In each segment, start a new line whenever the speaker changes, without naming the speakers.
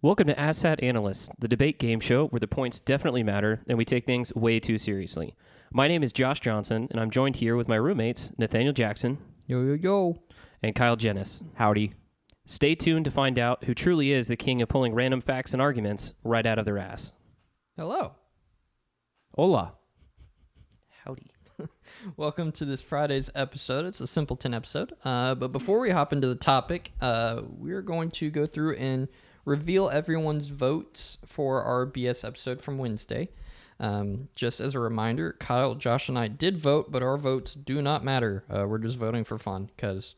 Welcome to ASSAT Analysts, the debate game show where the points definitely matter and we take things way too seriously. My name is Josh Johnson, and I'm joined here with my roommates, Nathaniel Jackson.
Yo.
And Kyle Jennis.
Howdy.
Stay tuned to find out who truly is the king of pulling random facts and arguments right out of their ass.
Hello.
Hola.
Howdy.
Welcome to this Friday's episode. It's a Simpleton episode. But before we hop into the topic, we're going to go through and reveal everyone's votes for our BS episode from Wednesday. Just as a reminder, Kyle, Josh, and I did vote, but our votes do not matter. We're just voting for fun because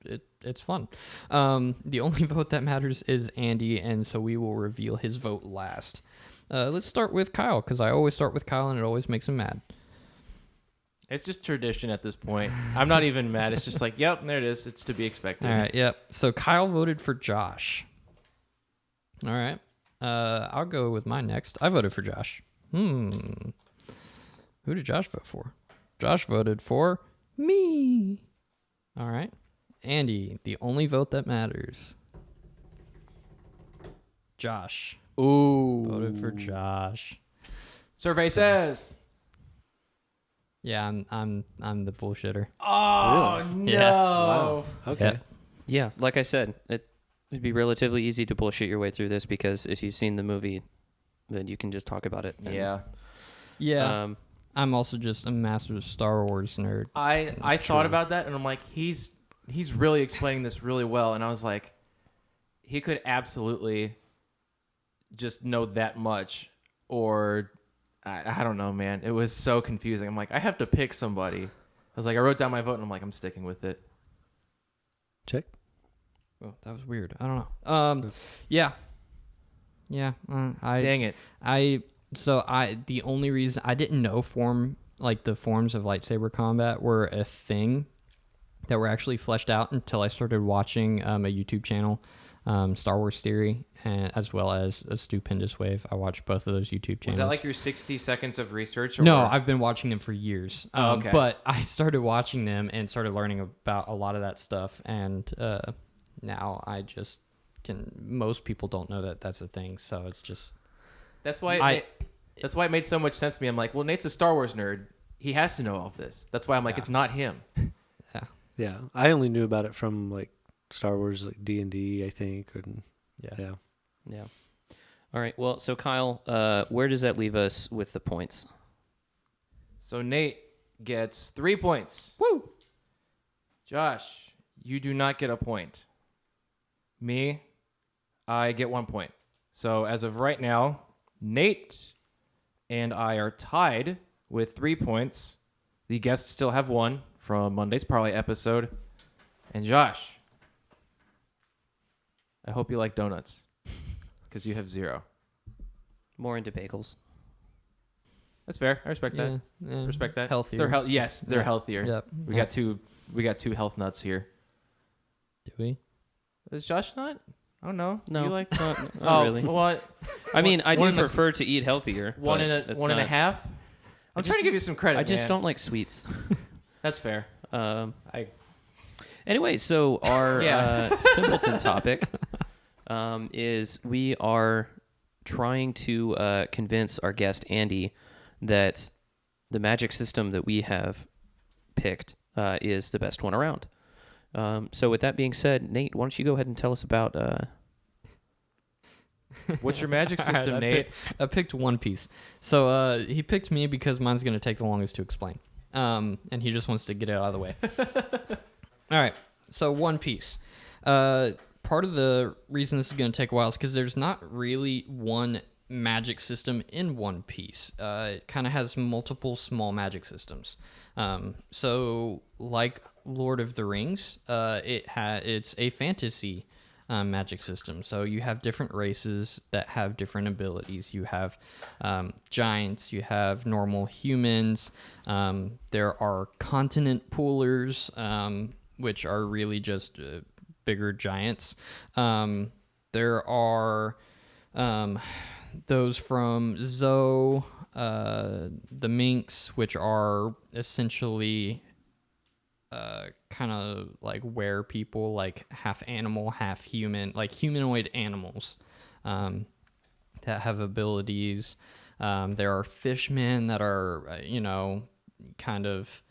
it's fun. The only vote that matters is Andy, and so we will reveal his vote last. Let's start with Kyle, because I always start with Kyle, and it always makes him mad.
It's just tradition at this point. I'm not even mad. It's just like, yep, there it is. It's to be expected.
All right, yep. So Kyle voted for Josh. All right. I'll go with mine next. I voted for Josh. Who did Josh vote for? Josh voted for me. All right. Andy, the only vote that matters. Josh.
Ooh.
Voted for Josh.
Survey says.
Yeah, I'm the bullshitter.
Oh, no.
Yeah.
Wow.
Okay.
Yeah, like I said, it'd be relatively easy to bullshit your way through this because if you've seen the movie, then you can just talk about it.
Yeah.
Yeah. I'm also just a massive Star Wars nerd.
I thought about that, and I'm like, he's really explaining this really well. And I was like, he could absolutely just know that much. Or, I don't know, man. It was so confusing. I'm like, I have to pick somebody. I was like, I wrote down my vote, and I'm like, I'm sticking with it.
Check.
Oh, that was weird. I don't know. Yeah.
Dang it.
The only reason I didn't know the forms of lightsaber combat were a thing that were actually fleshed out until I started watching a YouTube channel, Star Wars Theory, as well as A Stupendous Wave. I watched both of those YouTube channels.
Was that like your 60 seconds of research? Or
No, I've been watching them for years.
Okay.
But I started watching them and started learning about a lot of that stuff, and now I just most people don't know that that's a thing, so it's just...
That's why it made so much sense to me. I'm like, well, Nate's a Star Wars nerd. He has to know all of this. That's why I'm like, It's not him.
Yeah, I only knew about it from like Star Wars, like D&D, I think. And
Yeah. All right. Well, so Kyle, where does that leave us with the points?
So Nate gets 3 points.
Woo!
Josh, you do not get a point. Me, I get 1 point. So as of right now, Nate and I are tied with 3 points. The guests still have 1 from Monday's Parlay episode. And Josh, I hope you like donuts because you have 0.
More into bagels.
That's fair. I respect that.
Yeah.
Respect that.
Healthier.
They're healthier.
Yep.
We got two health nuts here.
Do we?
Is Josh not? I don't know.
No,
You like?
not really.
What?
I mean, I do
one
prefer to eat healthier.
One
but
and
it's
a
not-
half. I'm trying to give you some credit.
I just
man.
don't like sweets.
That's fair.
Anyway, so our
Yeah.
Simpleton topic is we are trying to convince our guest Andy that the magic system that we have picked is the best one around. So with that being said, Nate, why don't you go ahead and tell us about...
What's your magic system, Nate?
I picked One Piece. So he picked me because mine's going to take the longest to explain. And he just wants to get it out of the way. All right. So One Piece. Part of the reason this is going to take a while is because there's not really one magic system in One Piece. It kind of has multiple small magic systems. So like Lord of the Rings, it's a fantasy magic system. So you have different races that have different abilities. You have giants, you have normal humans, there are continent poolers, which are really just bigger giants. There are those from Zoe, the minks, which are essentially kind of like were people, like half animal, half human, like humanoid animals. that have abilities. There are fishmen that are, kind of,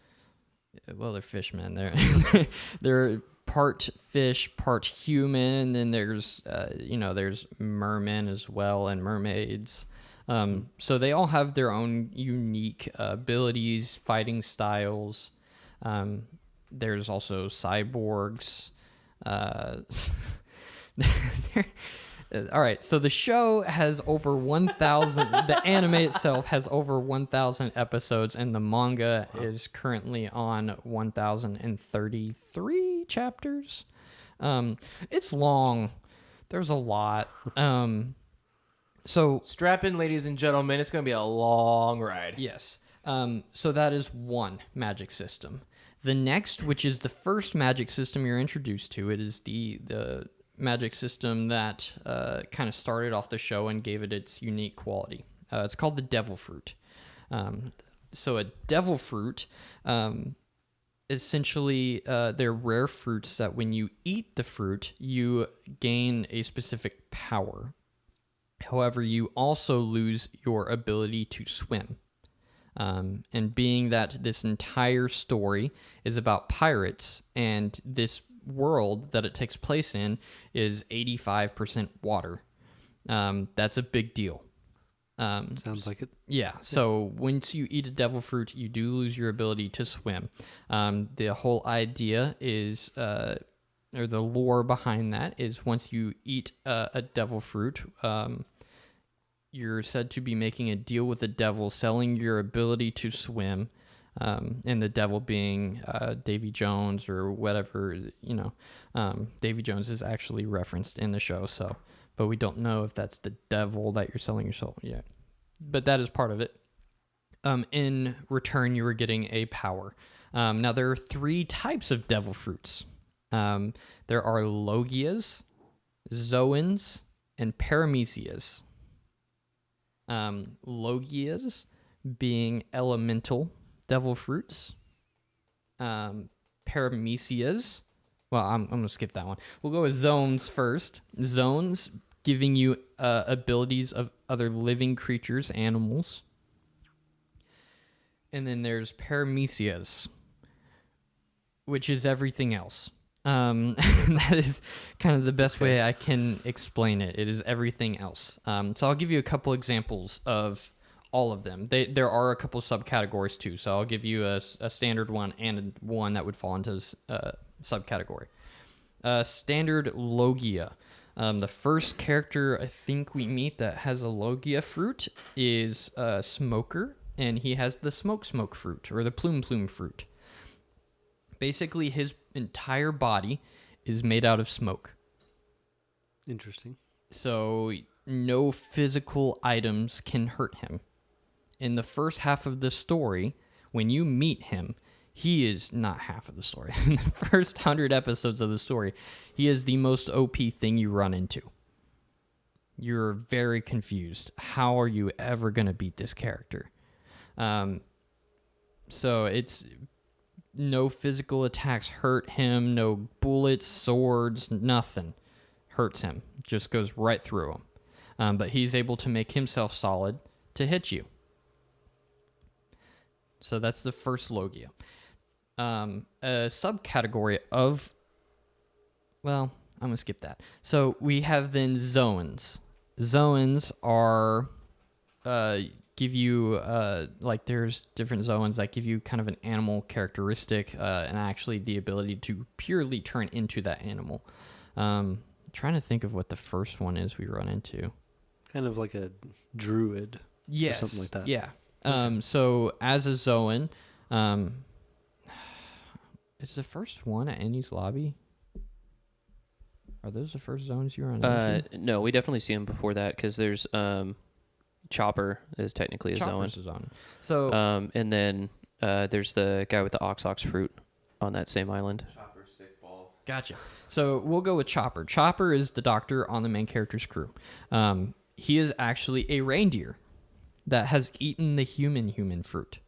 well, they're fishmen. They're part fish, part human. And there's, there's mermen as well and mermaids. So they all have their own unique abilities, fighting styles. There's also cyborgs. All right, so the show has over 1,000. The anime itself has over 1,000 episodes, and the manga is currently on 1,033 chapters. It's long. There's a lot. So
Strap in, ladies and gentlemen. It's going to be a long ride.
yes. So that is one magic system. The next, which is the first magic system you're introduced to, it is the magic system that kind of started off the show and gave it its unique quality. It's called the Devil Fruit. So a Devil Fruit, essentially, they're rare fruits that when you eat the fruit, you gain a specific power. However, you also lose your ability to swim. And being that this entire story is about pirates, and this world that it takes place in is 85% water, that's a big deal.
Sounds like it.
Yeah, so once you eat a devil fruit, you do lose your ability to swim. The whole idea is, or the lore behind that is, once you eat a devil fruit, you're said to be making a deal with the devil, selling your ability to swim, and the devil being Davy Jones or whatever, Davy Jones is actually referenced in the show, but we don't know if that's the devil that you're selling your soul yet. But that is part of it. In return, you were getting a power. Now, there are 3 types of devil fruits. There are Logias, Zoens, and Paramecias. Logias being elemental devil fruits. Paramecias, well, I'm going to skip that one. We'll go with Zones first. Zones giving you abilities of other living creatures, animals. And then there's Paramecias, which is everything else. That is kind of the best way I can explain it. It is everything else. So I'll give you a couple examples of all of them. There are a couple subcategories too. So I'll give you a standard one and one that would fall into subcategory. Standard Logia. The first character I think we meet that has a Logia fruit is Smoker, and he has the Smoke fruit or the Plume fruit. Basically, his entire body is made out of smoke.
Interesting.
So no physical items can hurt him. In the first half of the story, when you meet him, he is not half of the story. In the first 100 episodes of the story, he is the most OP thing you run into. You're very confused. How are you ever going to beat this character? So it's... No physical attacks hurt him. No bullets, swords, nothing hurts him. Just goes right through him. But he's able to make himself solid to hit you. So that's the first Logia. A subcategory of... Well, I'm going to skip that. So we have then Zoens. Zoens are... give you there's different Zoens that give you kind of an animal characteristic and actually the ability to purely turn into that animal. Trying to think of what the first one is we run into.
Kind of like a druid.
Yes.
Or something like that.
Yeah. So as a Zoen, is the first one at Annie's lobby? Are those the first Zones you run into?
No, we definitely see him before that because there's Chopper is technically a
Chopper's
Zoen.
a Zoen. So
and then there's the guy with the ox fruit on that same island.
Chopper, sick balls.
Gotcha. So we'll go with Chopper. Chopper is the doctor on the main character's crew. He is actually a reindeer that has eaten the human fruit.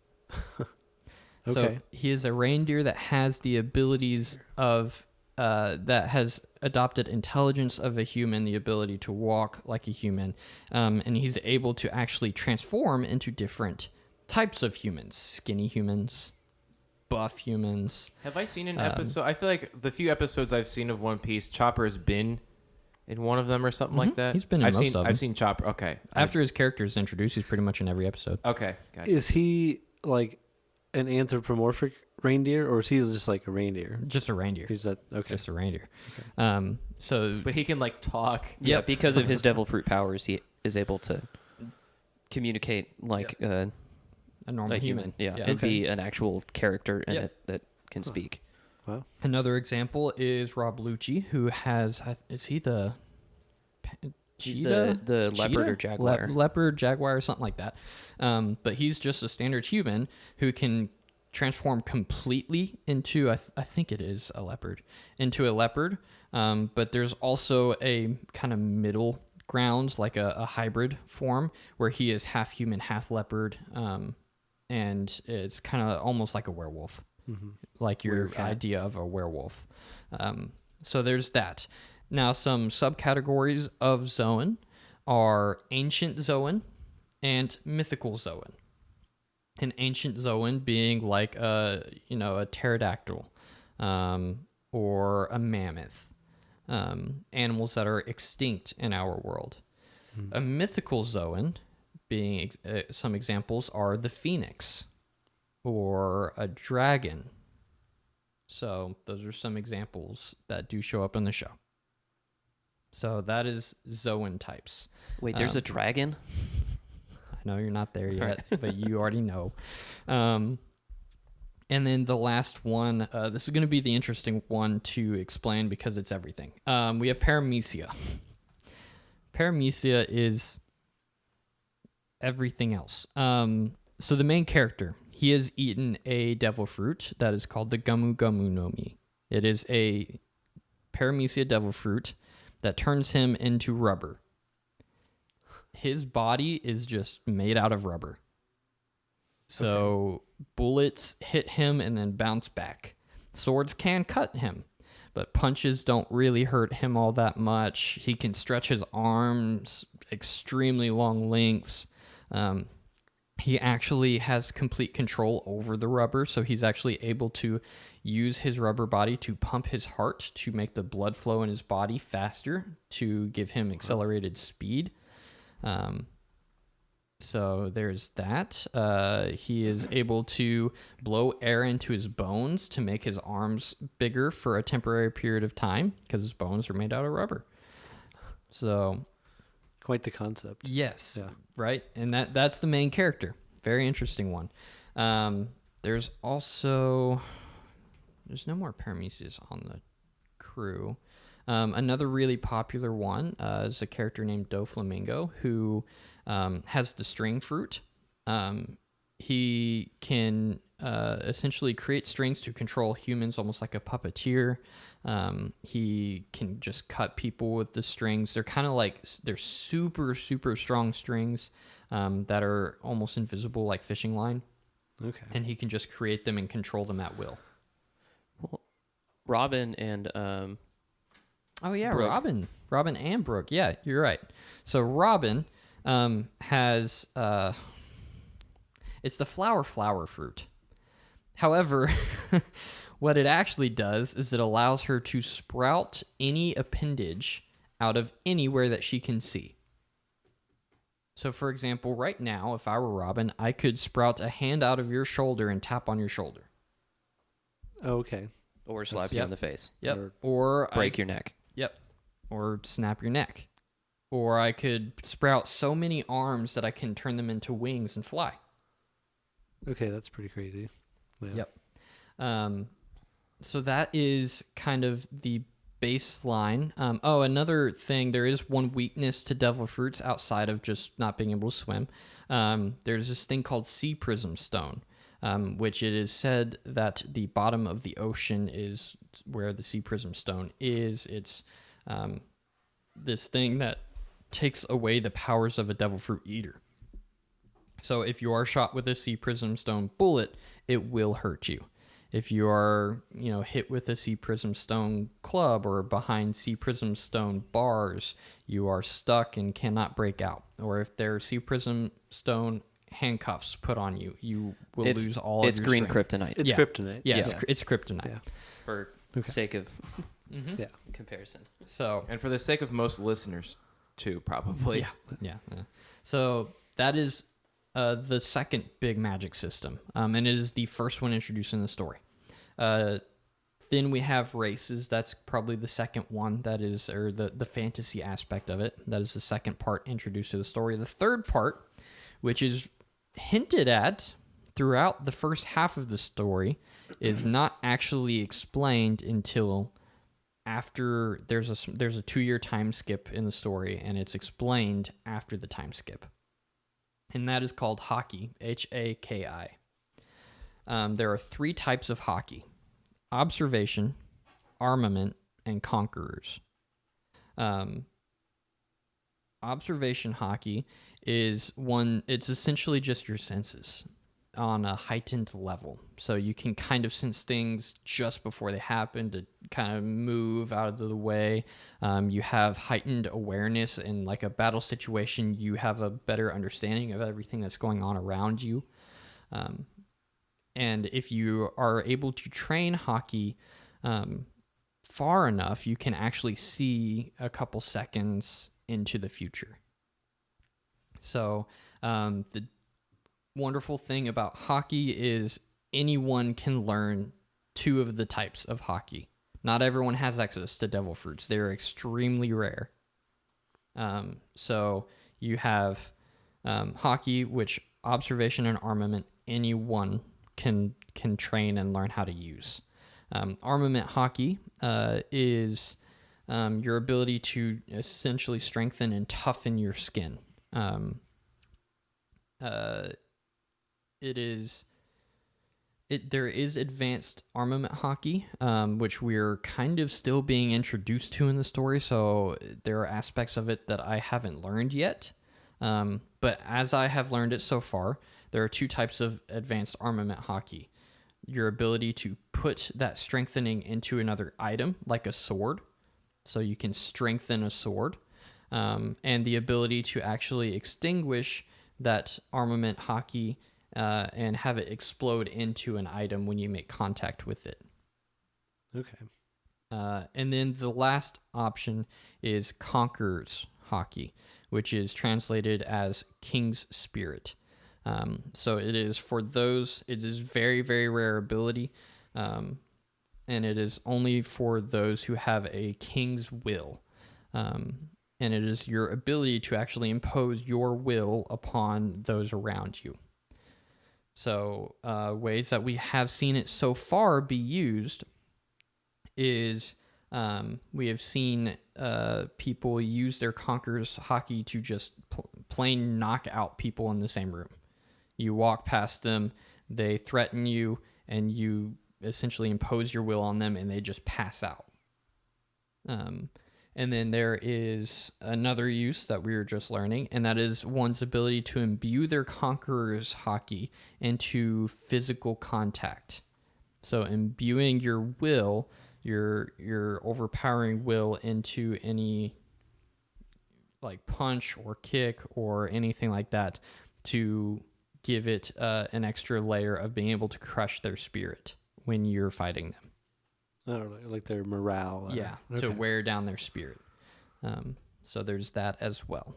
Okay.
So he is a reindeer that has the abilities of that has adopted intelligence of a human, the ability to walk like a human, and he's able to actually transform into different types of humans: skinny humans, buff humans.
Have I seen an episode? I feel like the few episodes I've seen of One Piece, Chopper has been in one of them or something like that.
He's been in
I've
most
seen,
of them.
I've seen Chopper. Okay.
After his character is introduced, he's pretty much in every episode.
Okay. Gotcha.
Is he like an anthropomorphic reindeer, or is he just like a reindeer?
Just a reindeer.
Is that okay?
Just a reindeer.
Okay.
So,
But he can like talk.
Yeah, because of his devil fruit powers, he is able to communicate like
a normal
a human. Yeah,
Yeah.
and be an actual character in
Yep.
it that can speak.
Wow.
Another example is Rob Lucci, who has, is he the
He's
cheetah?
the leopard or
Cheetah?
jaguar.
Leopard, jaguar, or something like that. But he's just a standard human who can transform completely into, I think it is a leopard, into a leopard. But there's also a kind of middle ground, like a hybrid form, where he is half human, half leopard. And it's kind of almost like a werewolf. Like your
Werecat.
idea of a werewolf. So there's that. Now, some subcategories of Zoen are Ancient Zoen and Mythical Zoen. An Ancient Zoen being like a pterodactyl or a mammoth, animals that are extinct in our world. A Mythical Zoen being some examples are the phoenix or a dragon. So those are some examples that do show up in the show. So that is Zoen types.
Wait, there's a dragon?
I know you're not there yet, but you already know. And then the last one, this is going to be the interesting one to explain because it's everything. We have Paramecia. Paramecia is everything else. So the main character, he has eaten a devil fruit that is called the Gamu Gamu no Mi. It is a Paramecia devil fruit that turns him into rubber. His body is just made out of rubber. So bullets hit him and then bounce back. Swords can cut him, but punches don't really hurt him all that much. He can stretch his arms extremely long lengths. He actually has complete control over the rubber, so he's actually able to use his rubber body to pump his heart to make the blood flow in his body faster to give him accelerated speed. So there's that. He is able to blow air into his bones to make his arms bigger for a temporary period of time because his bones are made out of rubber. So
Quite the concept.
yes,
Yeah.
right? And that's the main character. Very interesting one. There's also... There's no more Paramecias on the crew. Another really popular one is a character named Doflamingo who has the string fruit. He can essentially create strings to control humans almost like a puppeteer. He can just cut people with the strings. They're kind of like, they're super, super strong strings that are almost invisible like fishing line.
Okay.
And he can just create them and control them at will.
Robin and
Oh yeah,
Brooke.
Robin and Brooke. Yeah, you're right. So Robin has it's the flower fruit. However, what it actually does is it allows her to sprout any appendage out of anywhere that she can see. So for example, right now, if I were Robin, I could sprout a hand out of your shoulder and tap on your shoulder.
Oh, okay.
or slap you
Yep.
in the face,
Yep. Or
break your neck.
Yep. Or snap your neck. Or I could sprout so many arms that I can turn them into wings and fly.
Okay, that's pretty crazy. Yeah.
Yep. So that is kind of the baseline. Another thing, there is one weakness to devil fruits outside of just not being able to swim. There's this thing called sea prism stone, which it is said that the bottom of the ocean is where the sea prism stone is. It's this thing that takes away the powers of a devil fruit eater. So if you are shot with a sea prism stone bullet, it will hurt you. If you are, hit with a sea prism stone club or behind sea prism stone bars, you are stuck and cannot break out. Or if there are sea prism stone handcuffs put on you, you will lose all of your
It's green
strength.
kryptonite.
It's kryptonite.
Yeah,
Yeah.
it's kryptonite.
Yeah.
For
Okay.
sake of
Yeah.
comparison.
So
And for the sake of most listeners, too, probably.
yeah. So that is the second big magic system, and it is the first one introduced in the story. Then we have races. That's probably the second one. That is, or the fantasy aspect of it. That is the second part introduced to the story. The third part, which is hinted at throughout the first half of the story, is not actually explained until after there's a 2-year time skip in the story, and it's explained after the time skip. And that is called hockey, Haki. There are 3 types of hockey: observation, armament, and conquerors. Observation hockey is it's essentially just your senses on a heightened level. So you can kind of sense things just before they happen to kind of move out of the way. You have heightened awareness in like a battle situation. You have a better understanding of everything that's going on around you. And if you are able to train hockey far enough, you can actually see a couple seconds into the future. So the wonderful thing about hockey is anyone can learn 2 of the types of hockey. Not everyone has access to devil fruits. They're extremely rare. So you have hockey, which observation and armament, anyone can train and learn how to use. Armament hockey is your ability to essentially strengthen and toughen your skin. There is advanced armament hockey, which we're kind of still being introduced to in the story, so there are aspects of it that I haven't learned yet. But as I have learned it so far, there are 2 types of advanced armament hockey. Your ability to put that strengthening into another item, like a sword, so you can strengthen a sword, and the ability to actually extinguish that armament hockey and have it explode into an item when you make contact with it.
Okay.
And then the last option is Conqueror's hockey, which is translated as King's Spirit. So it is for those, it is very, very rare ability, and it is only for those who have a king's will. And it is your ability to actually impose your will upon those around you. So ways that we have seen it so far be used is we have seen people use their Conqueror's hockey to just plain knock out people in the same room. You walk past them, they threaten you, and you essentially impose your will on them, and they just pass out. And then there is another use that we were just learning, and that is one's ability to imbue their Conqueror's hockey into physical contact. So imbuing your will, your overpowering will into any like punch or kick or anything like that to give it an extra layer of being able to crush their spirit when you're fighting them.
Oh, like their morale.
Yeah, to wear down their spirit. So there's that as well.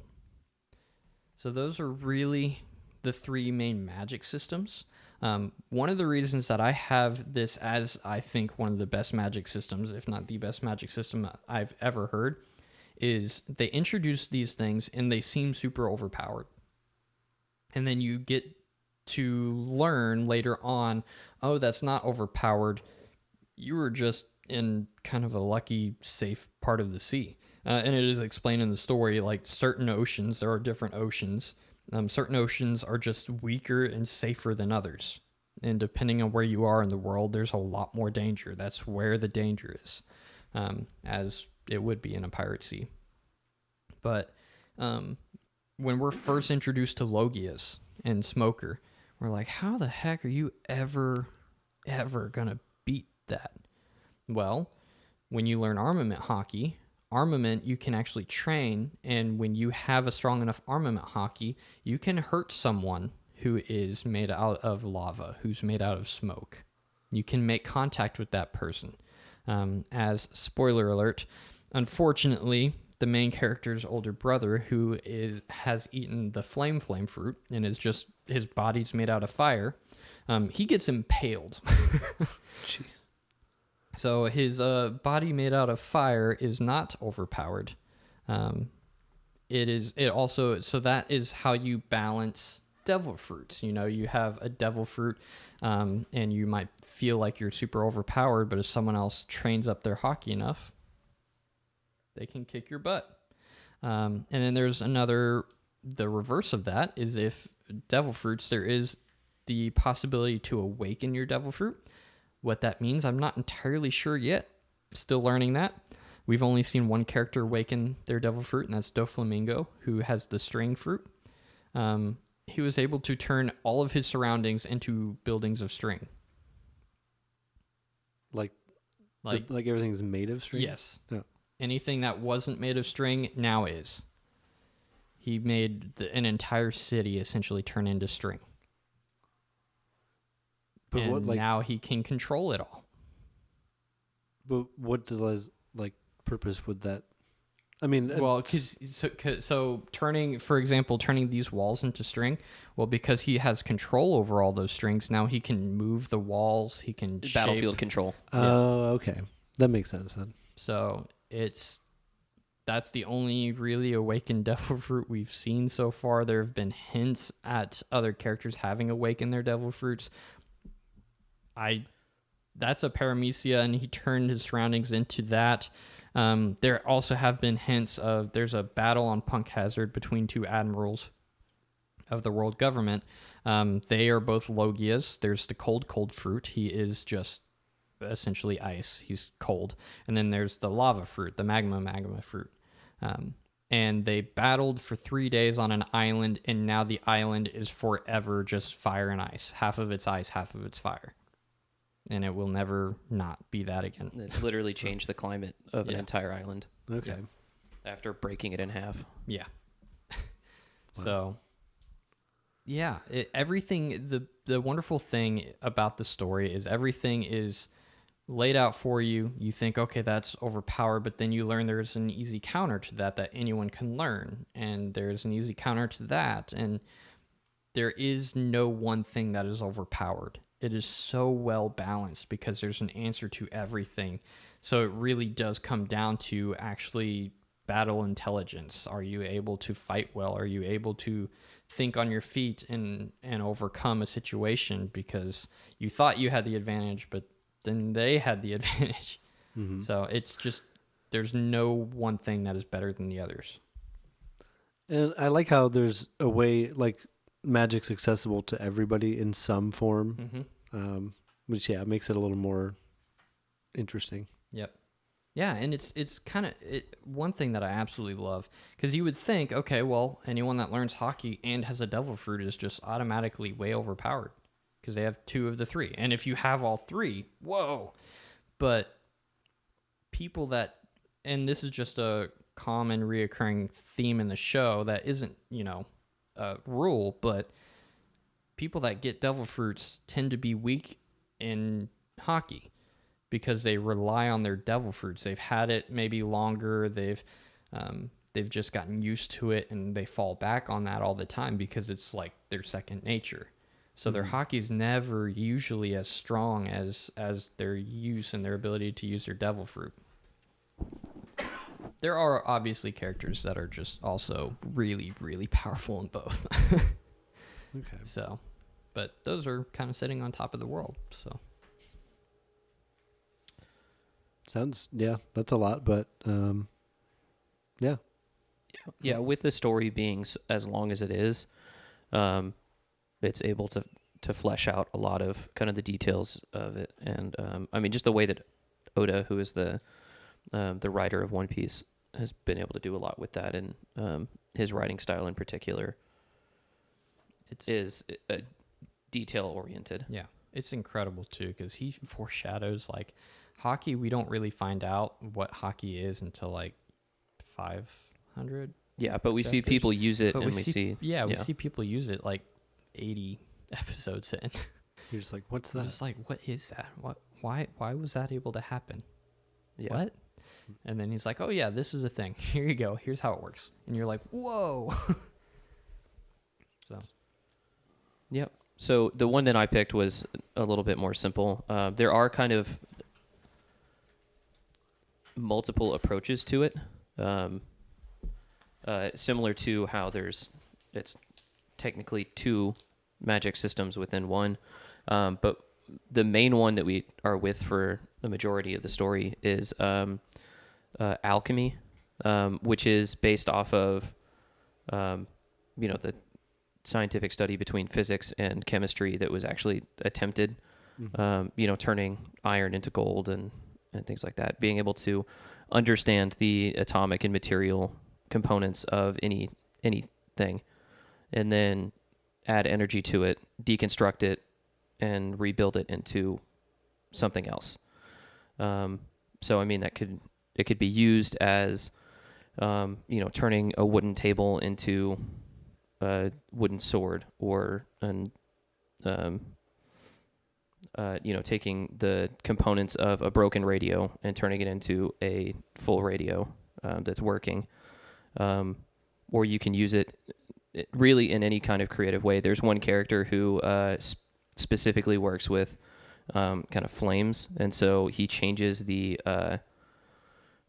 So those are really the 3 main magic systems. One of the reasons that I have this as, I think, one of the best magic systems, if not the best magic system I've ever heard, is they introduce these things and they seem super overpowered. And then you get to learn later on, oh, that's not overpowered. You were just in kind of a lucky, safe part of the sea. And it is explained in the story, like certain oceans, there are different oceans. Certain oceans are just weaker and safer than others. And depending on where you are in the world, there's a lot more danger. That's where the danger is, as it would be in a pirate sea. But when we're first introduced to Logias and Smoker, we're like, how the heck are you ever going to that? Well, when you learn armament hockey, armament you can actually train, and when you have a strong enough armament hockey, you can hurt someone who is made out of lava, who's made out of smoke. You can make contact with that person. As spoiler alert, unfortunately, the main character's older brother, who has eaten the flame fruit and is just his body's made out of fire, he gets impaled.
Jeez.
So his body made out of fire is not overpowered. So that is how you balance devil fruits. You have a devil fruit, and you might feel like you're super overpowered, but if someone else trains up their hockey enough, they can kick your butt. And then there's the reverse of that is if devil fruits, there is the possibility to awaken your devil fruit. What that means, I'm not entirely sure yet. Still learning that. We've only seen one character awaken their devil fruit, and that's Doflamingo, who has the string fruit. He was able to turn all of his surroundings into buildings of string.
Like everything's made of string?
Yes.
Yeah.
Anything that wasn't made of string now is. He made an entire city essentially turn into string.
But
and now he can control it all.
But what does purpose would that? I mean,
Well, so turning these walls into string. Well, because he has control over all those strings, now he can move the walls. He can
Battlefield control.
Oh, okay, that makes sense then.
So that's the only really awakened devil fruit we've seen so far. There have been hints at other characters having awakened their devil fruits. That's a Paramecia, and he turned his surroundings into that. There also have been hints of there's a battle on Punk Hazard between two admirals of the world government. They are both Logias. There's the cold fruit. He is just essentially ice. He's cold. And then there's the lava fruit, the magma fruit. And they battled for 3 days on an island, and now the island is forever just fire and ice. Half of it's ice, half of it's fire. And it will never not be that again.
It literally changed the climate of an entire island.
Okay.
After breaking it in half.
Yeah. So, yeah, everything, the wonderful thing about the story is everything is laid out for you. You think, okay, that's overpowered, but then you learn there's an easy counter to that anyone can learn. And there's an easy counter to that. And there is no one thing that is overpowered. It is so well balanced because there's an answer to everything. So it really does come down to actually battle intelligence. Are you able to fight well? Are you able to think on your feet and overcome a situation because you thought you had the advantage, but then they had the advantage. Mm-hmm. So it's just, there's no one thing that is better than the others.
And I like how there's a way, magic's accessible to everybody in some form, which makes it a little more interesting.
Yep. Yeah, and it's kind of one thing that I absolutely love, because you would think, okay, well, anyone that learns hockey and has a devil fruit is just automatically way overpowered because they have 2 of the 3, and if you have all 3, whoa! But people that, and this is just a common reoccurring theme in the show that isn't rule, but people that get devil fruits tend to be weak in hockey because they rely on their devil fruits. They've had it maybe longer. They've just gotten used to it, and they fall back on that all the time because it's like their second nature. So their hockey's never usually as strong as their use and their ability to use their devil fruit. There are obviously characters that are just also really, really powerful in both.
Okay.
So, but those are kind of sitting on top of the world. So,
that's a lot, but yeah.
Yeah, with the story being as long as it is, it's able to flesh out a lot of kind of the details of it. And I mean, just the way that Oda, who is the writer of One Piece, has been able to do a lot with that, and his writing style in particular is detail oriented.
Yeah, it's incredible too because he foreshadows like hockey. We don't really find out what hockey is until like 500.
Yeah, but we see
chapters.
people use it,
But
and we see
we see people use it like 80 episodes in.
You're just like, what's
I'm
that?
just like, what is that? What? Why was that able to happen?
yeah.
What? And then he's like, oh yeah, this is a thing. Here you go. Here's how it works. And you're like, whoa. So
Yep. So the one that I picked was a little bit more simple. There are kind of multiple approaches to it, similar to how it's technically two magic systems within one. But the main one that we are with for the majority of the story is alchemy, which is based off of, the scientific study between physics and chemistry that was actually attempted, turning iron into gold and things like that, being able to understand the atomic and material components of anything, and then add energy to it, deconstruct it, and rebuild it into something else. So I mean, it could be used as, turning a wooden table into a wooden sword, or taking the components of a broken radio and turning it into a full radio that's working. Or you can use it really in any kind of creative way. There's one character who specifically works with kind of flames, and so he changes the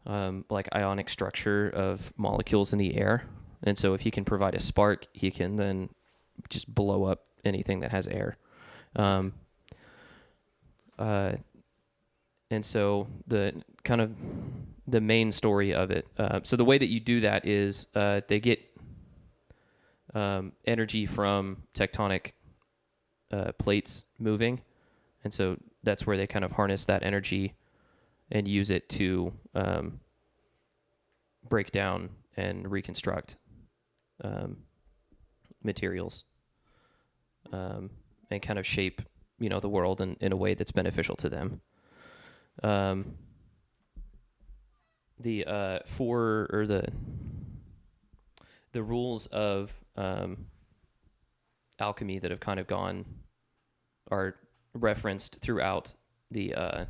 ionic structure of molecules in the air. And so if he can provide a spark, he can then just blow up anything that has air. And so the main story of it. So the way that you do that is they get energy from tectonic plates moving. And so that's where they kind of harness that energy and use it to break down and reconstruct materials, and kind of shape, the world in a way that's beneficial to them. The rules of alchemy that have kind of are referenced throughout the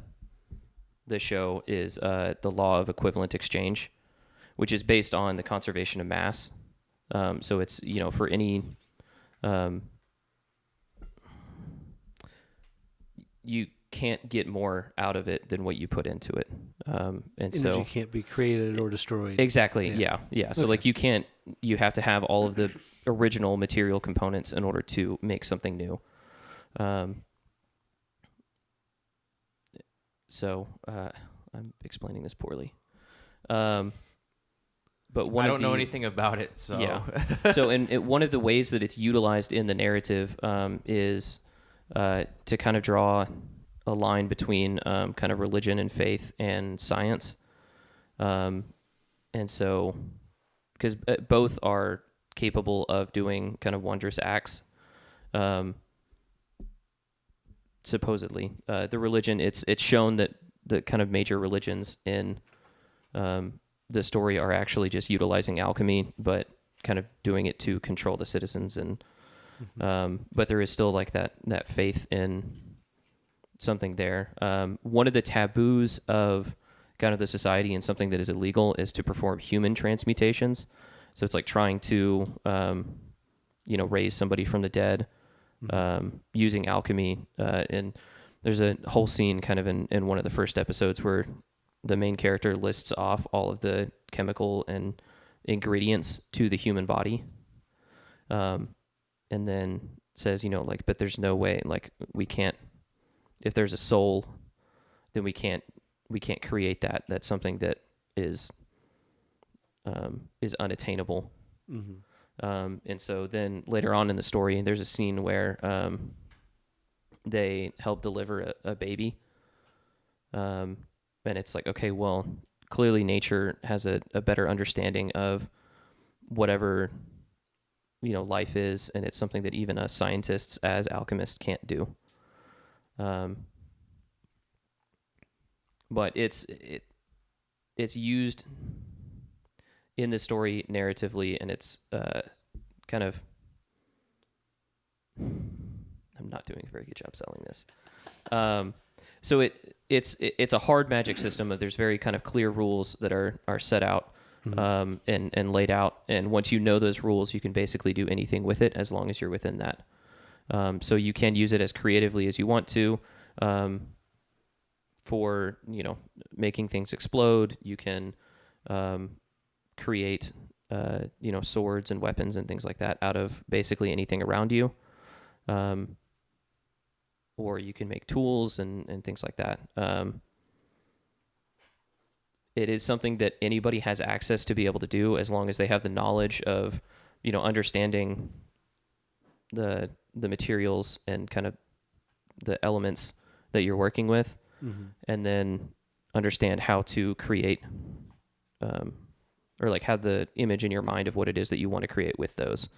show is the law of equivalent exchange, which is based on the conservation of mass. So it's, for any, you can't get more out of it than what you put into it. And
Energy can't be created or destroyed.
Exactly. Yeah. So
Okay.
You have to have all of the original material components in order to make something new. So I'm explaining this poorly. But
I don't know anything about it, so
yeah. So, one of the ways that it's utilized in the narrative is to kind of draw a line between kind of religion and faith and science, and so because both are capable of doing kind of wondrous acts. Supposedly, the religion, it's shown that the kind of major religions in the story are actually just utilizing alchemy, but kind of doing it to control the citizens. And but there is still like that faith in something there. One of the taboos of kind of the society and something that is illegal is to perform human transmutations. So it's like trying to, raise somebody from the dead, using alchemy. And there's a whole scene kind of in one of the first episodes where the main character lists off all of the chemical and ingredients to the human body. And then says, but there's no way, like, we can't, if there's a soul, then we can't create that. That's something that is unattainable. And so then later on in the story, there's a scene where they help deliver a baby. And it's like, okay, well, clearly nature has a better understanding of whatever, life is, and it's something that even us scientists as alchemists can't do. But it's used in the story narratively, and it's kind of. I'm not doing a very good job selling this. So it's a hard magic system. There's very kind of clear rules that are set out and laid out. And once you know those rules, you can basically do anything with it as long as you're within that. So you can use it as creatively as you want to for, making things explode. You can create, swords and weapons and things like that out of basically anything around you. Or you can make tools and things like that. It is something that anybody has access to be able to do as long as they have the knowledge of, understanding the materials and kind of the elements that you're working with, and then understand how to create, or like have the image in your mind of what it is that you want to create with those.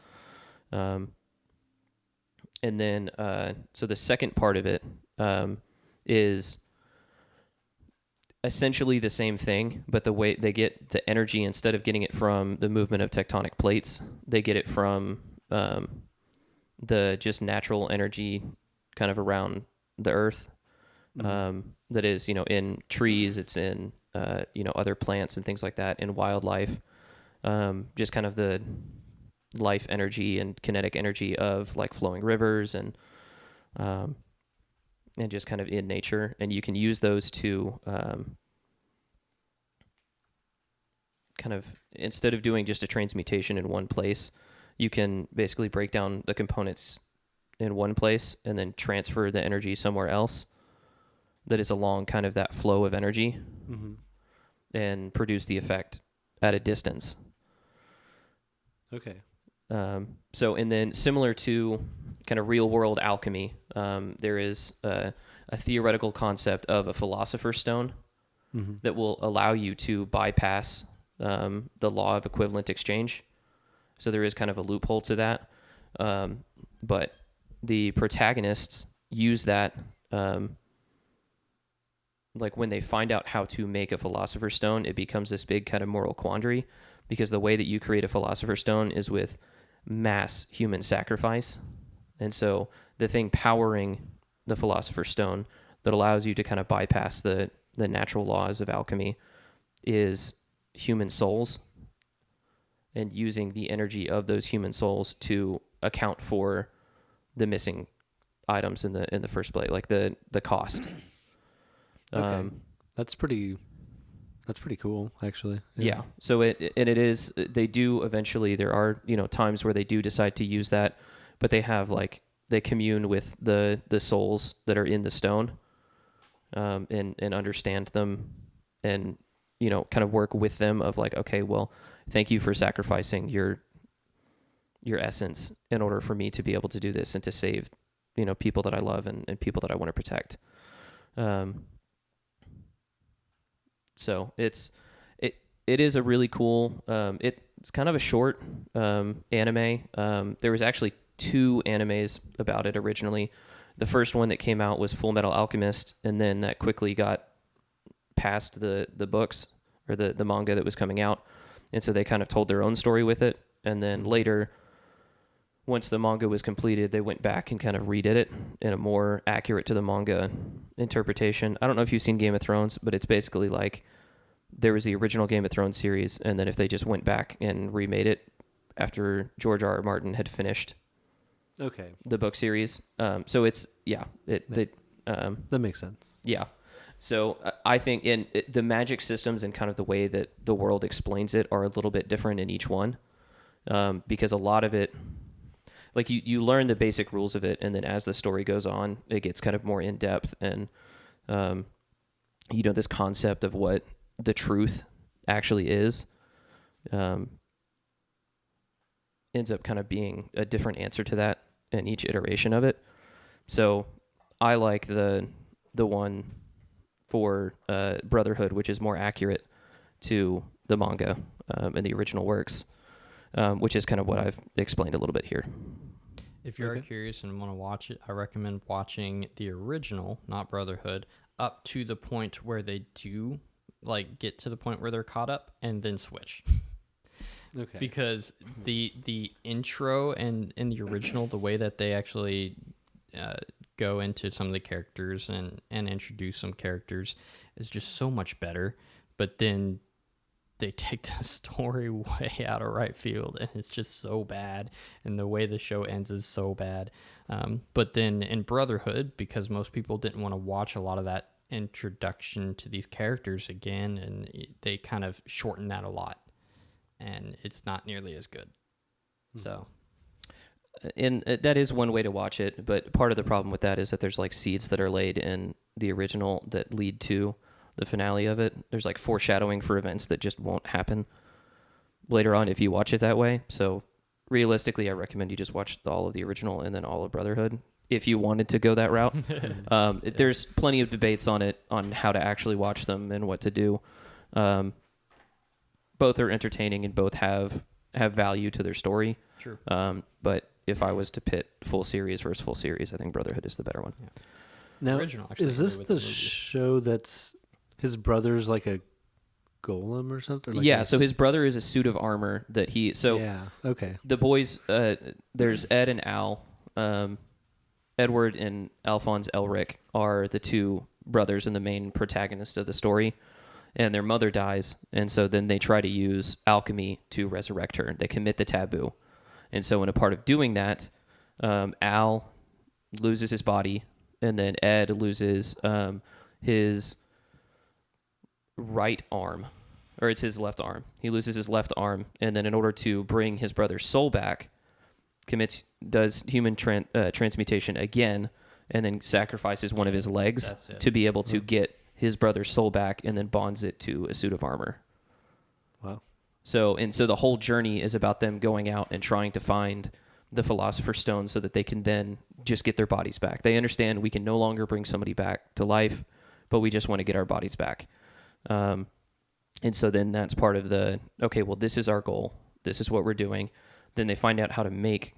And then, so the second part of it is essentially the same thing, but the way they get the energy, instead of getting it from the movement of tectonic plates, they get it from the just natural energy kind of around the earth. That is, in trees, it's in, other plants and things like that, in wildlife. Just kind of the life energy and kinetic energy of like flowing rivers and just kind of in nature. And you can use those to kind of, instead of doing just a transmutation in one place, you can basically break down the components in one place and then transfer the energy somewhere else that is along kind of that flow of energy and produce the effect at a distance.
Okay.
So, and then similar to kind of real world alchemy, there is a theoretical concept of a philosopher's stone that will allow you to bypass the law of equivalent exchange. So there is kind of a loophole to that. But the protagonists use that, like when they find out how to make a philosopher's stone, it becomes this big kind of moral quandary, because the way that you create a philosopher's stone is with mass human sacrifice. And so the thing powering the philosopher's stone that allows you to kind of bypass the natural laws of alchemy is human souls, and using the energy of those human souls to account for the missing items in the first place, like the cost.
Okay. That's pretty cool, actually.
Yeah. So it is, they do eventually, there are, times where they do decide to use that, but they have they commune with the souls that are in the stone, and understand them, and, kind of work with them of like, okay, well, thank you for sacrificing your essence in order for me to be able to do this and to save, people that I love and people that I want to protect. So it is a really cool, it's kind of a short anime. There was actually 2 animes about it originally. The first one that came out was Full Metal Alchemist, and then that quickly got past the books or the manga that was coming out. And so they kind of told their own story with it. And then later, once the manga was completed, they went back and kind of redid it in a more accurate to the manga interpretation. I don't know if you've seen Game of Thrones, but it's basically like there was the original Game of Thrones series, and then if they just went back and remade it after George R.R. Martin had finished the book series. So it's,
that makes sense.
Yeah. So I think the magic systems and kind of the way that the world explains it are a little bit different in each one, because a lot of it, like you learn the basic rules of it, and then as the story goes on, it gets kind of more in depth, and this concept of what the truth actually is ends up kind of being a different answer to that in each iteration of it. So I like the one for Brotherhood, which is more accurate to the manga and the original works, which is kind of what I've explained a little bit here.
If you're
Okay.
curious and want to watch it, I recommend watching the original, not Brotherhood, up to the point where they do like get to the point where they're caught up and then switch.
Okay.
Because the intro and in the original, the way that they actually go into some of the characters and introduce some characters is just so much better. But then they take the story way out of right field, and it's just so bad. And the way the show ends is so bad. But then in Brotherhood, because most people didn't want to watch a lot of that introduction to these characters again, and they kind of shorten that a lot, and it's not nearly as good. So,
And that is one way to watch it, but part of the problem with that is that there's like seeds that are laid in the original that lead to the finale of it. There's like foreshadowing for events that just won't happen later on if you watch it that way. So realistically, I recommend you just watch all of the original and then all of Brotherhood if you wanted to go that route. There's plenty of debates on it, on how to actually watch them and what to do. Both are entertaining and both have value to their story.
Sure.
But if I was to pit full series versus full series, I think Brotherhood is the better one.
Yeah.
Now,
Original, actually,
is
I
this
agree with
the
the movie.
show that's his brother's like a golem or something? Like
Yeah, so his brother is a suit of armor that he... So
yeah, okay.
the boys, there's Ed and Al. Edward and Alphonse Elric are the two brothers and the main protagonists of the story. And their mother dies, and so then they try to use alchemy to resurrect her. They commit the taboo. And so in a part of doing that, Al loses his body, and then Ed loses his right arm, or it's his left arm. He loses his left arm, and then in order to bring his brother's soul back, does human transmutation again, and then sacrifices one of his legs
That's it.
to be able to get his brother's soul back, and then bonds it to a suit of armor.
Wow.
So the whole journey is about them going out and trying to find the Philosopher's Stone so that they can then just get their bodies back. They understand we can no longer bring somebody back to life, but we just want to get our bodies back. And so then that's part of okay, well, this is our goal. This is what we're doing. Then they find out how to make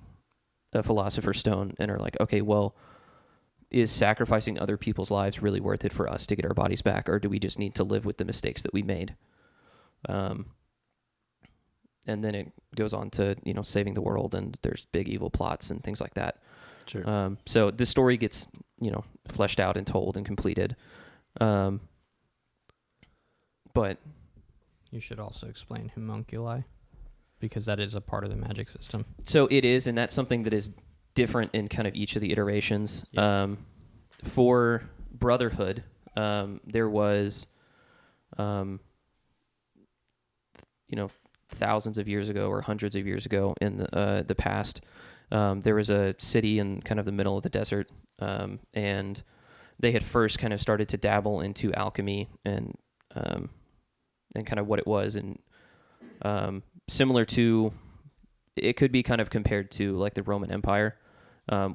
a Philosopher's Stone and are like, okay, well, is sacrificing other people's lives really worth it for us to get our bodies back, or do we just need to live with the mistakes that we made? And then it goes on to, saving the world, and there's big evil plots and things like that.
Sure.
So the story gets, fleshed out and told and completed. But
You should also explain homunculi, because that is a part of the magic system.
so it is, and that's something that is different in kind of each of the iterations. For Brotherhood, there was, thousands of years ago or hundreds of years ago in the past, there was a city in kind of the middle of the desert, and they had first kind of started to dabble into alchemy and kind of what it was, and similar to, it could be kind of compared to like the Roman Empire,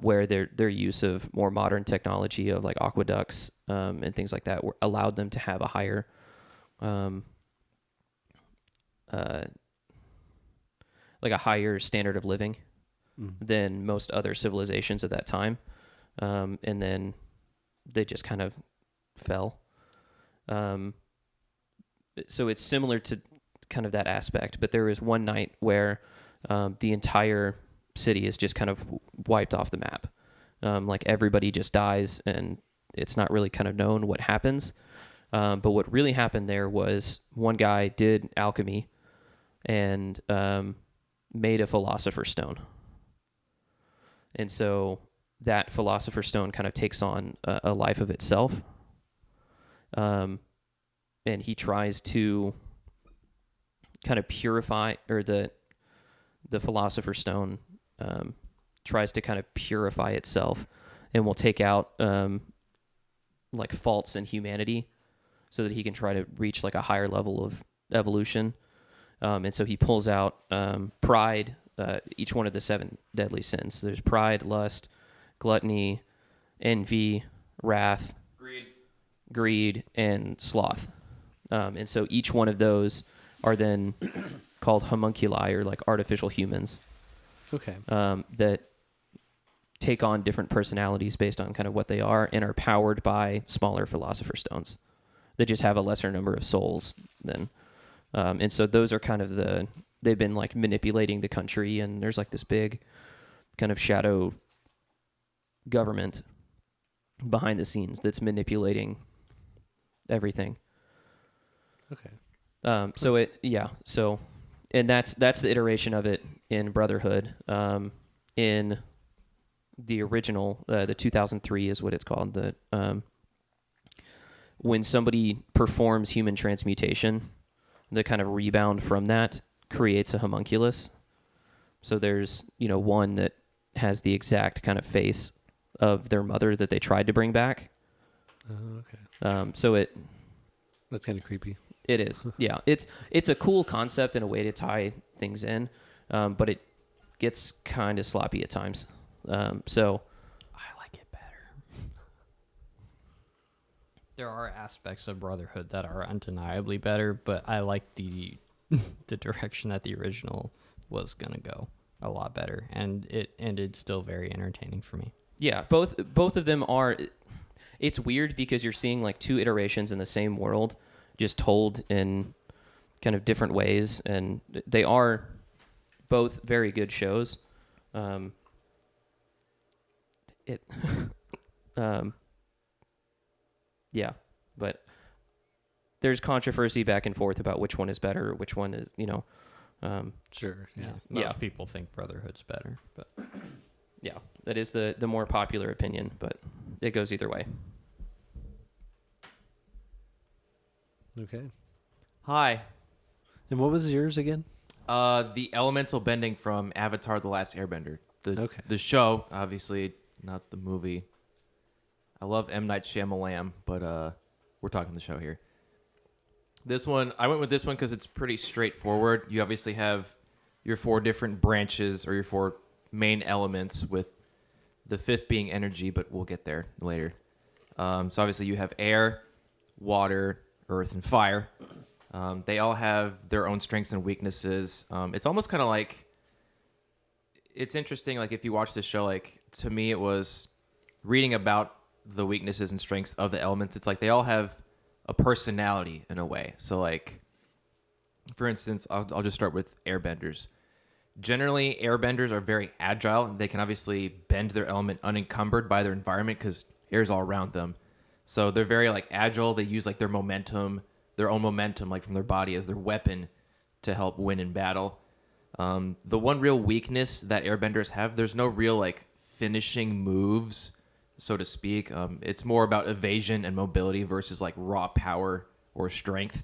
where their use of more modern technology of like aqueducts and things like that allowed them to have a higher like a higher standard of living than most other civilizations at that time. And then they just kind of fell. So it's similar to kind of that aspect, but there is one night where the entire city is just kind of wiped off the map. Like everybody just dies, and it's not really kind of known what happens. But what really happened there was one guy did alchemy and made a Philosopher's Stone. And so that Philosopher's Stone kind of takes on a life of itself. And he tries to kind of purify, or the Philosopher's Stone tries to kind of purify itself, and will take out like faults in humanity so that he can try to reach like a higher level of evolution. And so he pulls out pride, each one of the 7 deadly sins. There's pride, lust, gluttony, envy, wrath, greed, and sloth. And so each one of those are then called homunculi, or like artificial humans.
Okay.
That take on different personalities based on kind of what they are and are powered by smaller philosopher stones that just have a lesser number of souls than. And so those are kind of they've been like manipulating the country, and there's like this big kind of shadow government behind the scenes that's manipulating everything.
Okay.
So and that's the iteration of it in Brotherhood. In the original, the 2003 is what it's called. When somebody performs human transmutation, the kind of rebound from that creates a homunculus. So there's, one that has the exact kind of face of their mother that they tried to bring back.
Okay.
That's
kind of creepy.
It is. Yeah. It's a cool concept and a way to tie things in, but it gets kind of sloppy at times. So
I like it better. There are aspects of Brotherhood that are undeniably better, but I like the direction that the original was gonna go a lot better, and it ended still very entertaining for me.
Yeah, both of them are. It's weird because you're seeing like two iterations in the same world, just told in kind of different ways, and they are both very good shows. Yeah, but there's controversy back and forth about which one is better, which one is,
Sure. Yeah.
Most people think Brotherhood's better, but
yeah, that is the more popular opinion, but it goes either way.
Okay.
Hi.
And what was yours again?
The elemental bending from Avatar: The Last Airbender. The show, obviously, not the movie. I love M. Night Shyamalan, but we're talking the show here. This one, I went with this one because it's pretty straightforward. You obviously have your 4 different branches or your 4 main elements, with the 5th being energy, but we'll get there later. So obviously you have air, water, earth, and fire. They all have their own strengths and weaknesses. It's almost kind of like, it's interesting, like if you watch this show, like to me it was reading about the weaknesses and strengths of the elements. It's like they all have a personality in a way. So like, for instance, I'll just start with airbenders. Generally, airbenders are very agile, and they can obviously bend their element unencumbered by their environment because air's all around them. So they're very like agile. They use like their own momentum, like from their body as their weapon to help win in battle. The one real weakness that airbenders have, there's no real like finishing moves, so to speak. It's more about evasion and mobility versus like raw power or strength,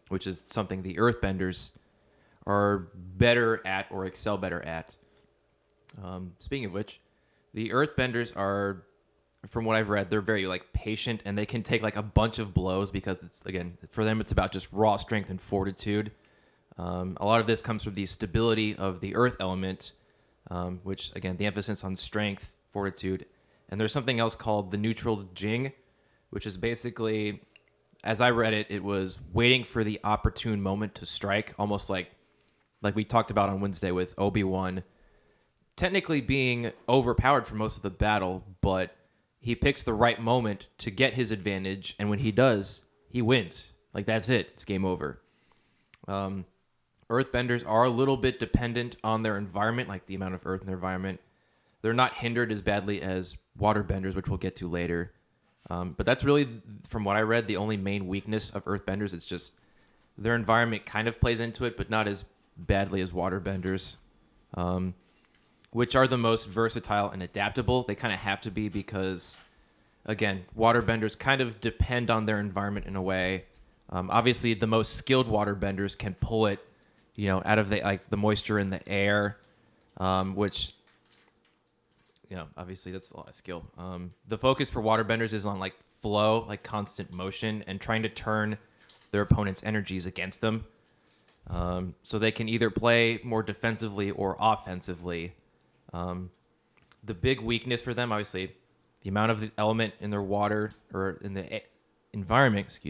which is something the earthbenders are better at or excel better at. Speaking of which, the earthbenders are, from what I've read, they're very like patient, and they can take like a bunch of blows because it's, again, for them it's about just raw strength and fortitude. A lot of this comes from the stability of the earth element, which, again, the emphasis on strength, fortitude. And there's something else called the neutral jing, which is basically, as I read it, it was waiting for the opportune moment to strike, almost like we talked about on Wednesday with Obi-Wan, technically being overpowered for most of the battle, but he picks the right moment to get his advantage, and when he does, he wins. Like, that's it. It's game over. Earthbenders are a little bit dependent on their environment, like the amount of earth in their environment. They're not hindered as badly as waterbenders, which we'll get to later. But that's really, from what I read, the only main weakness of earthbenders. It's just their environment kind of plays into it, but not as badly as waterbenders, which are the most versatile and adaptable. They kind of have to be because, again, waterbenders kind of depend on their environment in a way. Obviously, the most skilled waterbenders can pull it, out of the moisture in the air, which, obviously that's a lot of skill. The focus for waterbenders is on like flow, like constant motion, and trying to turn their opponent's energies against them. So they can either play more defensively or offensively. The big weakness for them, obviously, the amount of the element in their water or in the environment,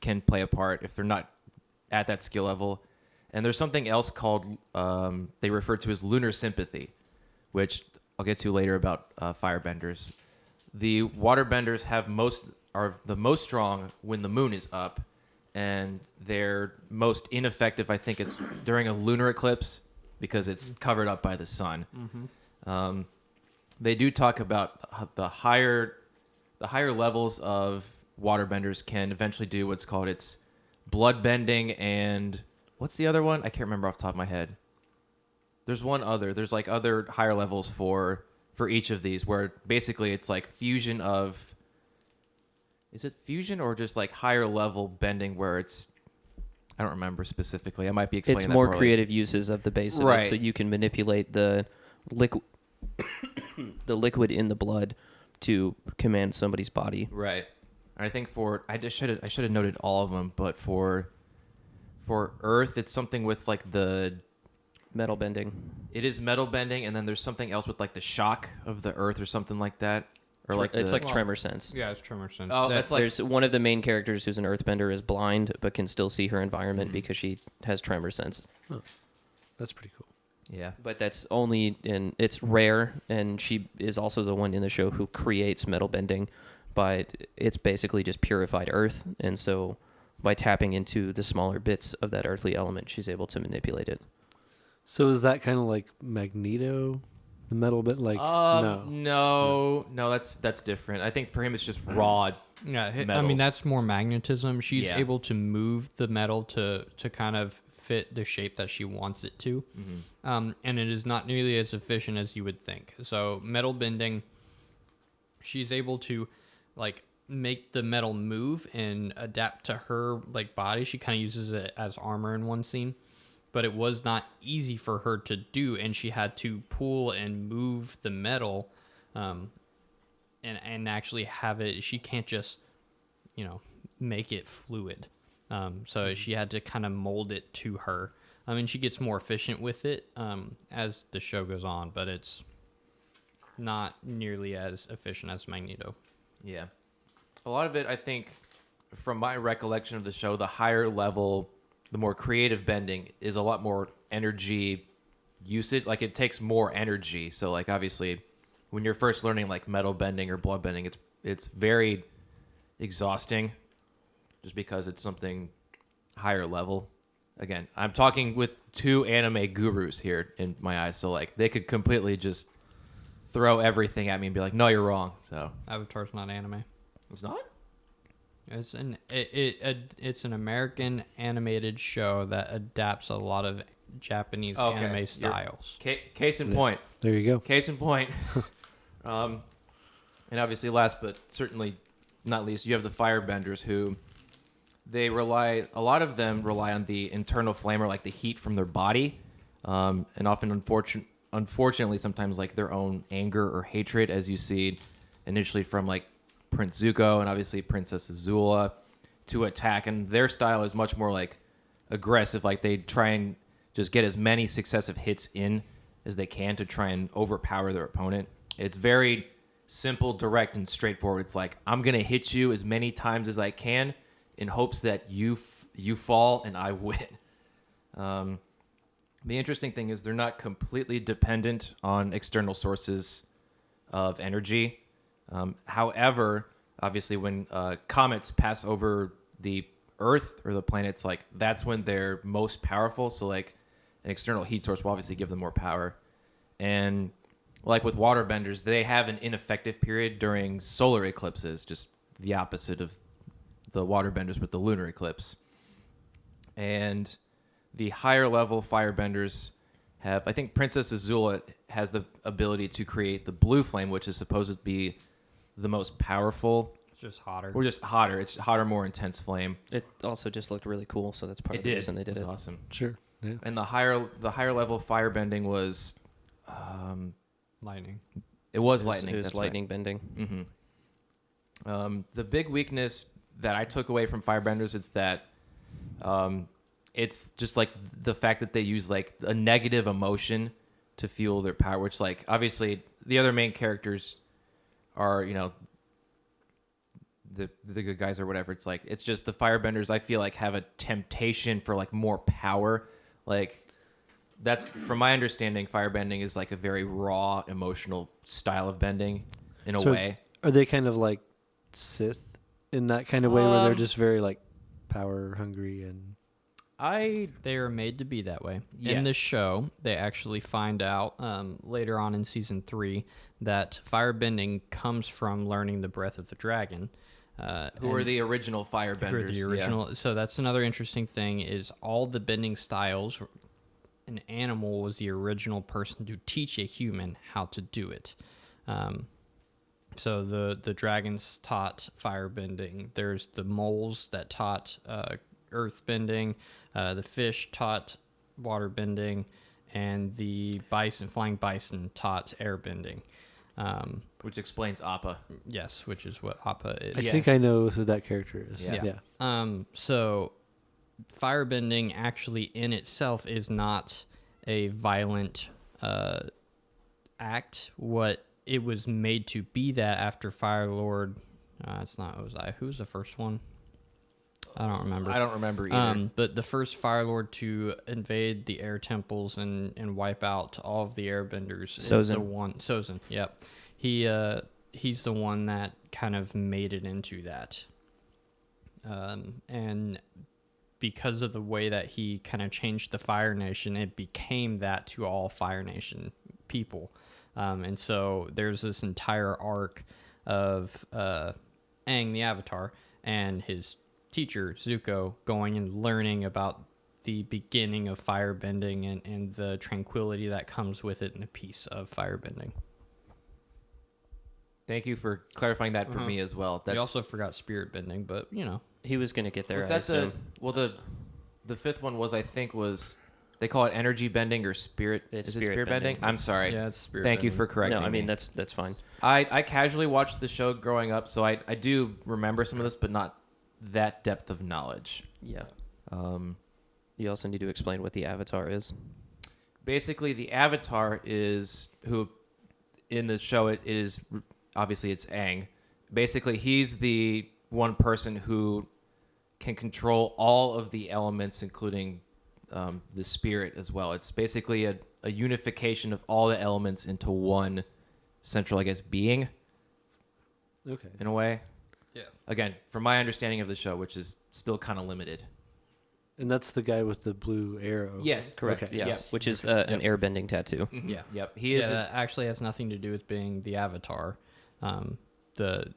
can play a part if they're not at that skill level. And there's something else called, they refer to as lunar sympathy, which I'll get to later about Firebenders. The Waterbenders are the most strong when the moon is up, and they're most ineffective. I think it's during a lunar eclipse because it's covered up by the sun. They do talk about the higher levels of Waterbenders can eventually do what's called its blood bending, and what's the other one? I can't remember off the top of my head. There's one other. There's like other higher levels for each of these, where basically it's like fusion of. Is it fusion or just like higher level bending where it's? I don't remember specifically. I might be explaining.
It's
that
more
poorly.
creative uses of the base of
Right.
it, so you can manipulate the liquid, the liquid in the blood, to command somebody's body.
Right. I think I should have noted all of them, but for Earth, it's something with like the.
Metal bending.
It is metal bending, and then there's something else with like the shock of the earth or something like that, or like
It's
the,
like tremor sense.
Yeah, it's tremor sense.
Oh, that's like
There's one of the main characters who's an earthbender is blind but can still see her environment because she has tremor sense.
That's pretty cool.
yeah.
But that's it's rare, and she is also the one in the show who creates metal bending, but it's basically just purified earth, and so by tapping into the smaller bits of that earthly element, she's able to manipulate it.
So is that kind of like Magneto, the metal bit? Like
No, that's different. I think for him it's just raw.
Yeah, I mean
metals.
that's more magnetism. She's
Yeah.
able to move the metal to kind of fit the shape that she wants it to, and it is not nearly as efficient as you would think. So metal bending, she's able to like make the metal move and adapt to her like body. She kind of uses it as armor in one scene, but it was not easy for her to do, and she had to pull and move the metal. And actually have it. She can't just, make it fluid. So she had to kind of mold it to her. I mean, she gets more efficient with it as the show goes on, but it's not nearly as efficient as Magneto.
Yeah. A lot of it, I think, from my recollection of the show, the higher level, the more creative bending is a lot more energy usage. Like, it takes more energy. So, like, obviously, when you're first learning, like, metal bending or blood bending, it's very exhausting just because it's something higher level. Again, I'm talking with two anime gurus here in my eyes. So, like, they could completely just throw everything at me and be like, no, you're wrong. So
Avatar's not anime.
it's not?
It's an American animated show that adapts a lot of Japanese anime styles.
Case in point.
There you go.
Case in point. And obviously, last but certainly not least, you have the Firebenders, who a lot of them rely on the internal flame, or like the heat from their body, and often, unfortunately, sometimes like their own anger or hatred, as you see initially from like Prince Zuko and obviously Princess Azula, to attack. And their style is much more like aggressive. Like, they try and just get as many successive hits in as they can to try and overpower their opponent. It's very simple, direct, and straightforward. It's like, I'm going to hit you as many times as I can in hopes that you fall and I win. The interesting thing is they're not completely dependent on external sources of energy. However, obviously, when comets pass over the Earth or the planets, like, that's when they're most powerful. So, like, an external heat source will obviously give them more power. And like with waterbenders, they have an ineffective period during solar eclipses, just the opposite of the waterbenders with the lunar eclipse. And the higher level firebenders have, I think Princess Azula has the ability to create the blue flame, which is supposed to be the most powerful.
It's just hotter.
Or just hotter. It's hotter, more intense flame.
It also just looked really cool, so that's part of the reason they did it.
Awesome.
Sure. Yeah.
And the higher level firebending was
Lightning.
it was lightning.
It was
That's
lightning bending.
right. The big weakness that I took away from Firebenders is that it's just like the fact that they use like a negative emotion to fuel their power, which, like, obviously the other main characters are, the good guys or whatever. It's like, it's just the Firebenders, I feel like, have a temptation for like more power. Like that's from my understanding, firebending is like a very raw, emotional style of bending, in a
So
way.
Are they kind of like Sith in that kind of way where they're
Um,
just very like power hungry and
They are made to be that way. In the
Yes.
show, they actually find out later on in season 3 that firebending comes from learning the breath of the dragon.
Who are the original firebenders?
Who are the original? So that's another interesting thing is all the bending styles. An animal was the original person to teach a human how to do it. So the dragons taught firebending. There's the moles that taught earthbending. The fish taught waterbending, and the flying bison taught airbending.
Which explains Appa.
Yes, which is what Appa is.
I
Yes.
think I know who that character is.
Yeah.
Yeah.
So firebending actually in itself is not a violent act. What it was made to be that after Fire Lord, it's not Ozai. Who's the first one? I don't remember.
I don't remember either.
But the first Fire Lord to invade the air temples and wipe out all of the airbenders is the
Zoen.
one. Zoen, yep. He's the one that kind of made it into that. And because of the way that he kind of changed the Fire Nation, it became that to all Fire Nation people. And so there's this entire arc of Aang the Avatar and his teacher, Zuko, going and learning about the beginning of firebending and the tranquility that comes with it and the peace of firebending.
Thank you for clarifying that for me as well.
We also forgot spirit bending, but you know.
He was going to get there.
Was
I
that
assume.
the fifth one was, I think, was they call it energy bending or spirit?
It's
is it
spirit
spirit bending?
bending.
I'm sorry.
Yeah, it's spirit
Thank you
bending.
for correcting
No, I mean
me.
that's fine.
I casually watched the show growing up, so I do remember some of this, but not that depth of knowledge.
Yeah. You also need to explain what the Avatar is.
Basically, the Avatar is who in the show it is obviously it's Aang. Basically, he's the one person who can control all of the elements, including the spirit as well. It's basically a unification of all the elements into one central, I guess, being
Okay.
in a way.
Yeah.
Again, from my understanding of the show, which is still kind of limited.
And that's the guy with the blue arrow.
Yes,
Correct.
Okay.
Yes.
Yep.
Which is an airbending tattoo.
Yeah.
Yep. He is.
that actually has nothing to do with being the Avatar,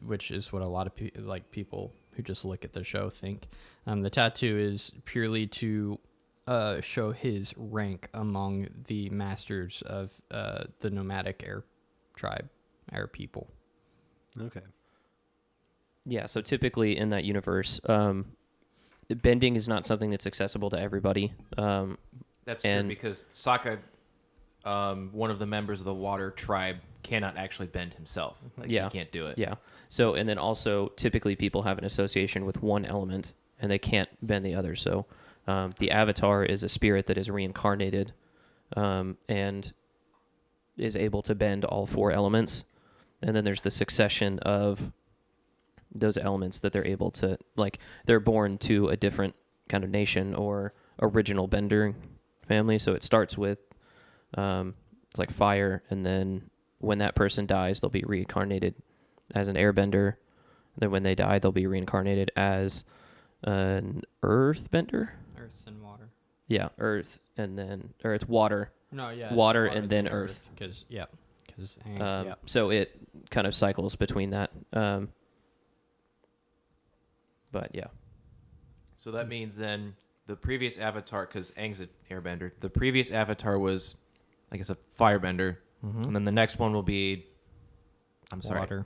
which is what a lot of people who just look at the show think. The tattoo is purely to show his rank among the masters of the nomadic air tribe, air people.
Okay.
Yeah. So typically in that universe, bending is not something that's accessible to everybody.
That's true
and-
because Sokka, one of the members of the water tribe, cannot actually bend himself. Like,
Yeah.
he can't do it.
Yeah. So, and then also typically people have an association with one element and they can't bend the other. So, the Avatar is a spirit that is reincarnated, and is able to bend all four elements. And then there's the succession of those elements that they're able to, like, they're born to a different kind of nation or original bender family. So it starts with, it's like fire, and then when that person dies, they'll be reincarnated as an airbender. Then when they die, they'll be reincarnated as an earthbender.
Earth and water.
Yeah, earth, and then, or it's water.
No, yeah.
Water and then earth.
Because
So it kind of cycles between that. But yeah.
So that means then the previous Avatar, because Aang's an airbender, the previous Avatar was, I guess, a firebender. And then the next one will be,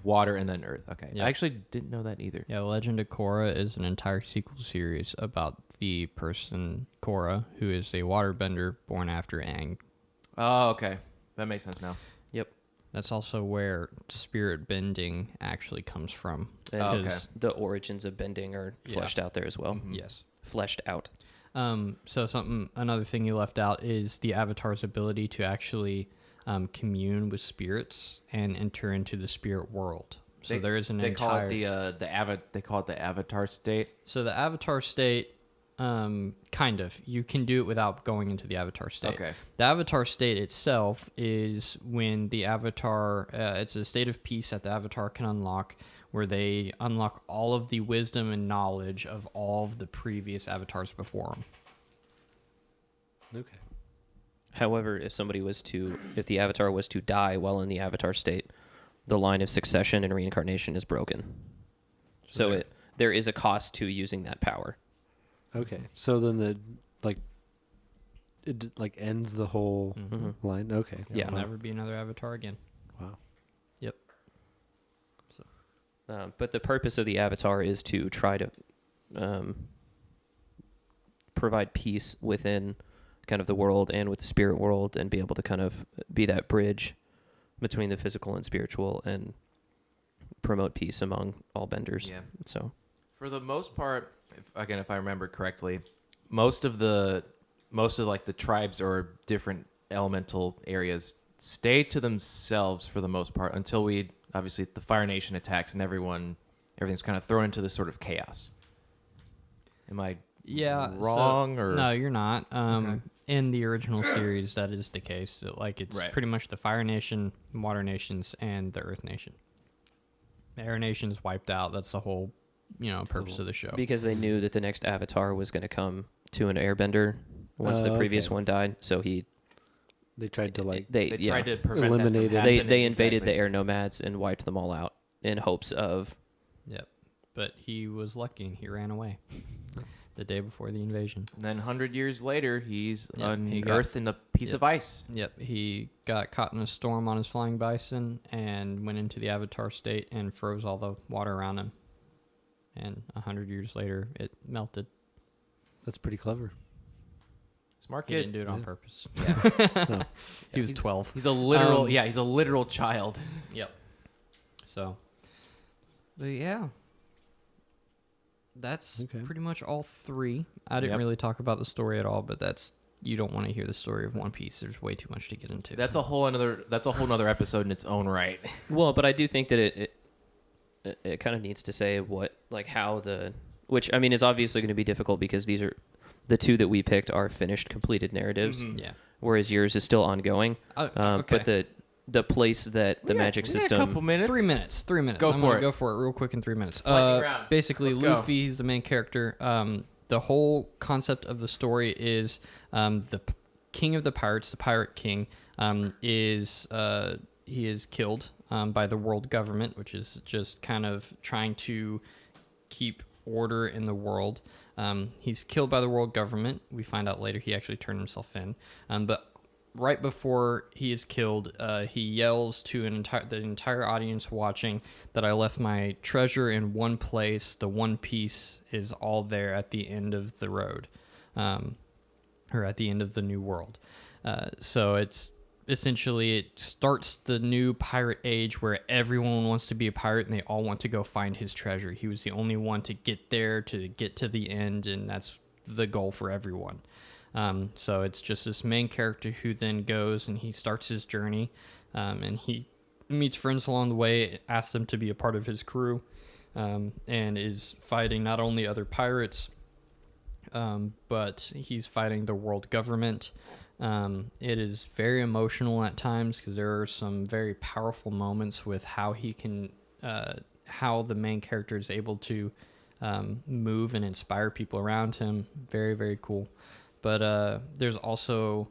water and then earth. Okay.
Yeah.
I actually didn't know that either.
Yeah, Legend of Korra is an entire sequel series about the person Korra, who is a waterbender born after Aang.
Oh, okay. That makes sense now.
Yep.
That's also where spirit bending actually comes from.
And
okay.
the origins of bending are fleshed out there as well.
Yes.
Fleshed out.
So another thing you left out is the Avatar's ability to actually commune with spirits and enter into the spirit world. So there is an
they
entire.
call it the Avatar state.
So the Avatar state Kind of. You can do it without going into the avatar state.
Okay.
The avatar state itself is when the avatar, it's a state of peace that the avatar can unlock, where they unlock all of the wisdom and knowledge of all of the previous avatars before them.
Okay.
However, if the avatar was to die while in the avatar state, the line of succession and reincarnation is broken. So there is a cost to using that power.
Okay. So then it ends the whole line. Okay.
Yeah.
There'll never be another avatar again.
Wow.
Yep.
But the purpose of the avatar is to try to provide peace within kind of the world and with the spirit world, and be able to kind of be that bridge between the physical and spiritual, and promote peace among all benders.
Yeah.
So
For the most part, if I remember correctly, most of the tribes or different elemental areas stay to themselves for the most part until obviously the Fire Nation attacks and everything's kind of thrown into this sort of chaos. Am I wrong or
no? You're not.
Okay.
In the original series, that is the case. It's
Right.
pretty much the Fire Nation, Water Nations, and the Earth Nation. The Air Nation is wiped out. That's the whole, purpose of the show.
because they knew that the next avatar was going to come to an airbender once the previous one died, so
They tried to
they tried to prevent
eliminate
that from
it.
happening.
they invaded
Exactly.
the air nomads and wiped them all out in hopes of
Yep. But he was lucky and he ran away the day before the invasion.
And then 100 years later, he's
Yeah,
on
he got-
Earth in a piece of ice.
Yep. He got caught in a storm on his flying bison and went into the avatar state and froze all the water around him. And 100 years later, it melted.
That's pretty clever.
Smart
He didn't
kid.
do it on
Yeah.
purpose.
No.
He was 12.
He's a literal,
Um,
he's a literal child.
Yep. So, but yeah, that's
Okay.
pretty much all three. I didn't
Yep.
really talk about the story at all, but you don't want to hear the story of One Piece. There's way too much to get into.
That's a whole nother episode in its own right.
well, but I do think that it kind of needs to say which I mean is obviously going to be difficult because these are the two that we picked are finished, completed narratives,
Mhm.
Yeah.
whereas yours is still ongoing.
Okay.
But the place that the magic
We got
system,
a couple minutes.
3 minutes. 3 minutes.
Go
I'm
for
gonna
it.
go for it real quick in 3 minutes.
Lightning round.
Basically,
Let's go.
Luffy is the main character. The whole concept of the story is king of the pirates, the pirate king, he is killed by the world government, which is just kind of trying to keep order in the world. He's killed by the world government. We find out later he actually turned himself in. But right before he is killed, he yells to the entire audience watching that I left my treasure in one place. The One Piece is all there at the end of the road, or at the end of the new world. So it's essentially, it starts the new pirate age where everyone wants to be a pirate and they all want to go find his treasure. He was the only one to get there, to get to the end, and that's the goal for everyone. So it's just this main character who then goes and he starts his journey, and he meets friends along the way, asks them to be a part of his crew, and is fighting not only other pirates, but he's fighting the world government. It is very emotional at times because there are some very powerful moments with how he can, how the main character is able to move and inspire people around him. Very, very cool. But there's also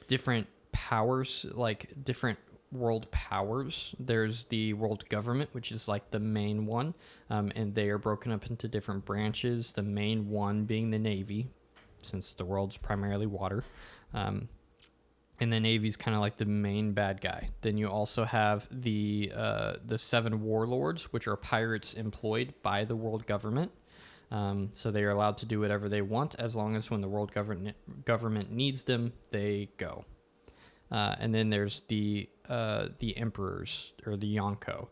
different powers, like different world powers. There's the world government, which is like the main one, and they are broken up into different branches, the main one being the Navy, since the world's primarily water. And the Navy's kind of like the main bad guy. Then you also have the 7 warlords, which are pirates employed by the world government. So they are allowed to do whatever they want as long as when the world government needs them, they go. And then there's the emperors, or the Yonko.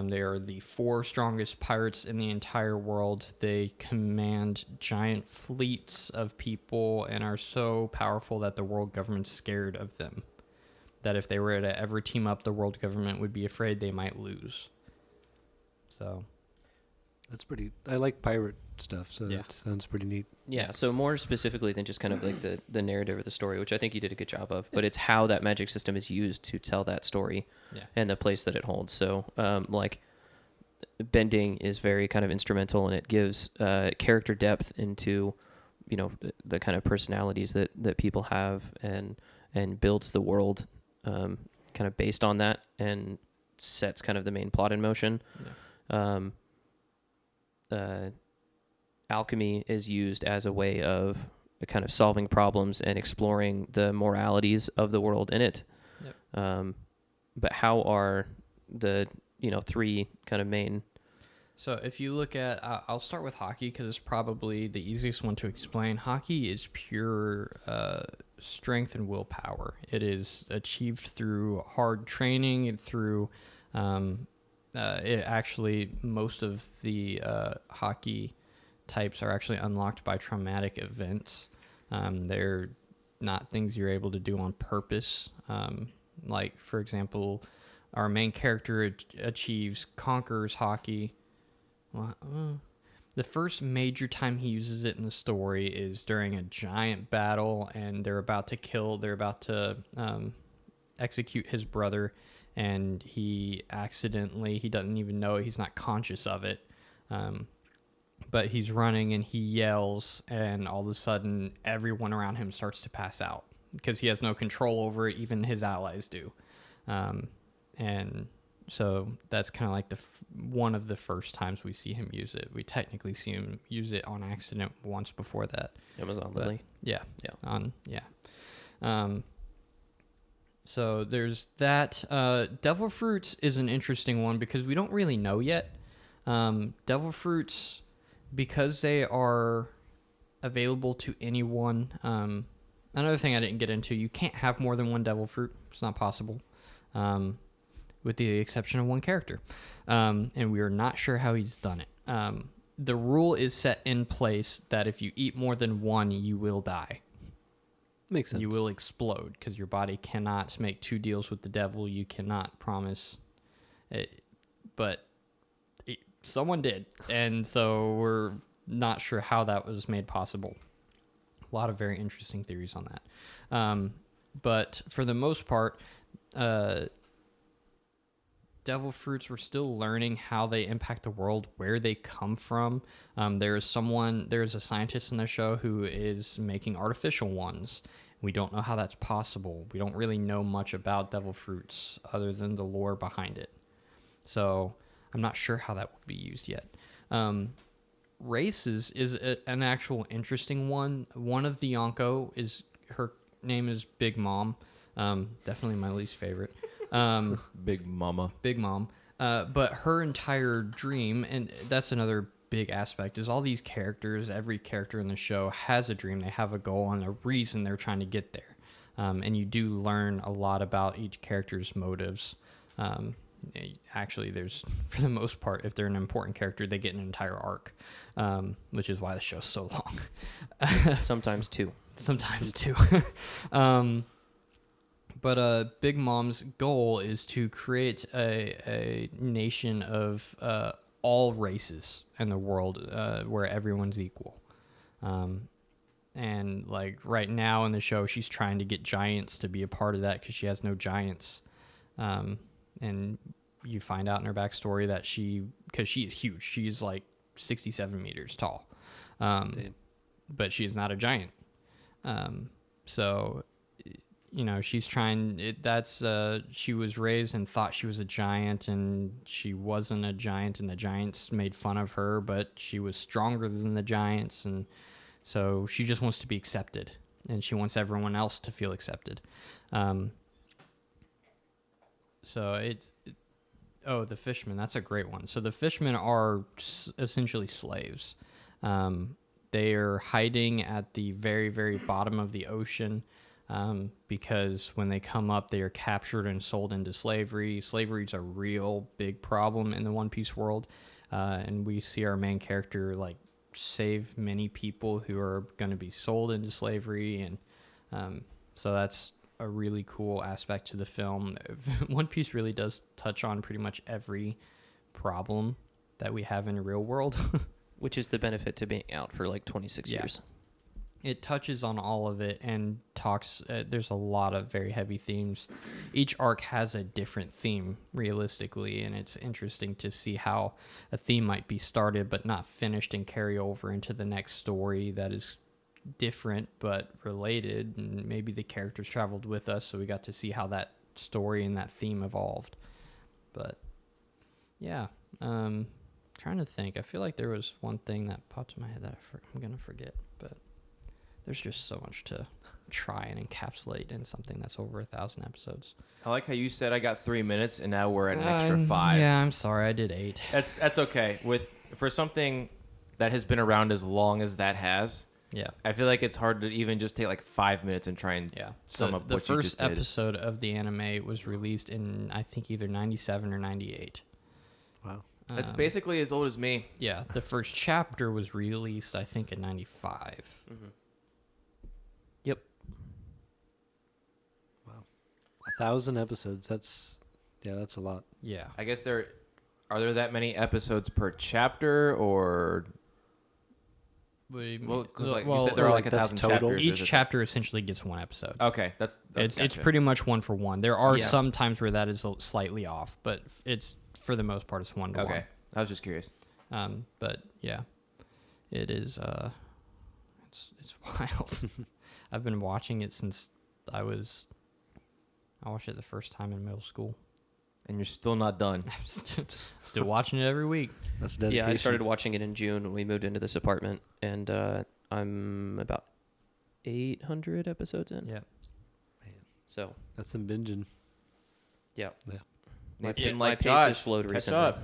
They are the 4 strongest pirates in the entire world. They command giant fleets of people and are so powerful that the world government's scared of them. That if they were to ever team up, the world government would be afraid they might lose. So
That's pretty. I like pirate stuff, so
Yeah.
that sounds pretty neat.
Yeah, so more specifically than just kind of like the narrative of the story, which I think you did a good job of, but it's how that magic system is used to tell that story
Yeah.
and the place that it holds. So, like, bending is very kind of instrumental, and it gives character depth into, you know, the kind of personalities that people have, and builds the world kind of based on that, and sets kind of the main plot in motion. Alchemy is used as a way of kind of solving problems and exploring the moralities of the world in it.
Yep.
But how are the, you know, three kind of main...
So if you look at, I'll start with hockey because it's probably the easiest one to explain. Hockey is pure strength and willpower. It is achieved through hard training and through, it actually, most of the hockey types are actually unlocked by traumatic events. They're not things you're able to do on purpose. Like, for example, our main character conquers hockey. Well, the first major time he uses it in the story is during a giant battle, and they're about to execute his brother, and he doesn't even know it, he's not conscious of it. But he's running and he yells, and all of a sudden everyone around him starts to pass out because he has no control over it. Even his allies do. And so that's kind of like one of the first times we see him use it. We technically see him use it on accident once before that.
Amazon Lily.
Yeah.
Yeah.
So there's that. Devil fruits is an interesting one because we don't really know yet. Devil fruits, because they are available to anyone. Another thing I didn't get into, you can't have more than one devil fruit. It's not possible, with the exception of one character. And we are not sure how he's done it. The rule is set in place that if you eat more than one, you will die.
Makes sense.
You will explode because your body cannot make two deals with the devil. You cannot promise it, but someone did, and so we're not sure how that was made possible. A lot of very interesting theories on that. But for the most part, devil fruits, we're still learning how they impact the world, where they come from. There's a scientist in the show who is making artificial ones. We don't know how that's possible. We don't really know much about devil fruits other than the lore behind it. So I'm not sure how that would be used yet. Races is an actual interesting one. One of the Yonko her name is Big Mom. Definitely my least favorite.
Big Mama.
Big Mom. But her entire dream, and that's another big aspect, is all these characters, every character in the show has a dream. They have a goal and a reason they're trying to get there. And you do learn a lot about each character's motives. Actually, there's, for the most part, if they're an important character, they get an entire arc, which is why the show's so long.
Sometimes two.
But Big Mom's goal is to create a nation of all races in the world, where everyone's equal. And like right now in the show, she's trying to get giants to be a part of that because she has no giants. And you find out in her backstory that because she is huge, she's like 67 meters tall, but she's not a giant. So, you know, she's trying. She was raised and thought she was a giant, and she wasn't a giant, and the giants made fun of her. But she was stronger than the giants, and so she just wants to be accepted, and she wants everyone else to feel accepted. So the fishmen, that's a great one. So the fishmen are essentially slaves. They are hiding at the very, very bottom of the ocean, because when they come up, they are captured and sold into slavery. Slavery is a real big problem in the One Piece world. And we see our main character like save many people who are going to be sold into slavery. And so that's a really cool aspect to the film. One Piece really does touch on pretty much every problem that we have in real world.
Which is the benefit to being out for like 26
Yeah.
years.
It touches on all of it and talks. There's a lot of very heavy themes. Each arc has a different theme, realistically, and it's interesting to see how a theme might be started but not finished and carry over into the next story that is different but related. And maybe the characters traveled with us, so we got to see how that story and that theme evolved. But yeah, trying to think. I feel like there was one thing that popped in my head that I'm gonna forget, but. There's just so much to try and encapsulate in something that's over 1,000 episodes.
I like how you said I got 3 minutes, and now we're at an extra 5.
Yeah, I'm sorry. I did 8.
That's okay. For something that has been around as long as that has,
Yeah.
I feel like it's hard to even just take like 5 minutes and try and sum up what you just did.
The first episode of the anime was released in, I think, either 97 or 98.
Wow.
That's basically as old as me.
Yeah. The first chapter was released, I think, in 95.
Mm-hmm. Yep.
1,000 episodes. That's a lot.
Yeah.
I guess are there that many episodes per chapter, or
What do you mean?
well, because like you
Well,
said, there are like
like that's
1,000
total?
chapters.
each chapter essentially gets one episode.
Okay, that's
It's
gotcha.
pretty much one for one. There are
Yeah.
some times where that is slightly off, but it's for the most part it's one to one.
Okay. I was just curious.
But yeah, it is. It's wild. I've been watching it since I watched it the first time in middle school.
And you're still not done.
I'm still watching it every week.
That's dedication.
Yeah, I started watching it in June when we moved into this apartment, and I'm about 800 episodes in.
Yeah.
So,
That's some binging.
yeah.
It's
Yeah,
been
my
like,
pace has
Josh,
slowed
catch
recently.
up.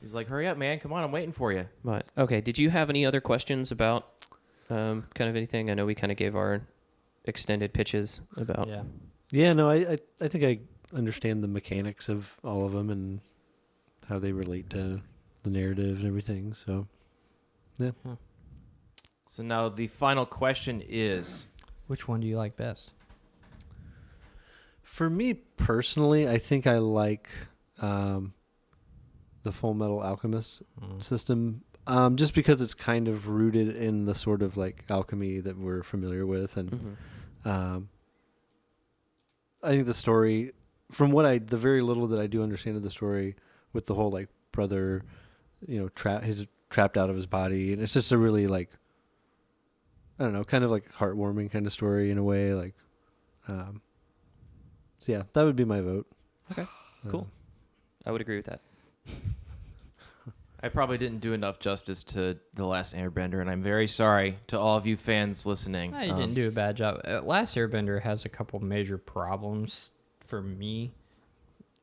He's like, hurry up, man. Come on, I'm waiting for you.
But okay, did you have any other questions about kind of anything? I know we kind of gave our extended pitches about.
Yeah.
Yeah, no, I think I understand the mechanics of all of them and how they relate to the narrative and everything. So, yeah.
So now the final question is,
Which one do you like best?
For me personally, I think I like the Full Metal Alchemist system, just because it's kind of rooted in the sort of like alchemy that we're familiar with, and I think the story, from the very little that I do understand of the story, with the whole like brother, he's trapped out of his body, and it's just a really like, I don't know, kind of like heartwarming kind of story in a way, like. So yeah, that would be my vote.
Okay, cool. I would agree with that.
I probably didn't do enough justice to The Last Airbender, and I'm very sorry to all of you fans listening.
You didn't do a bad job. Last Airbender has a couple major problems for me.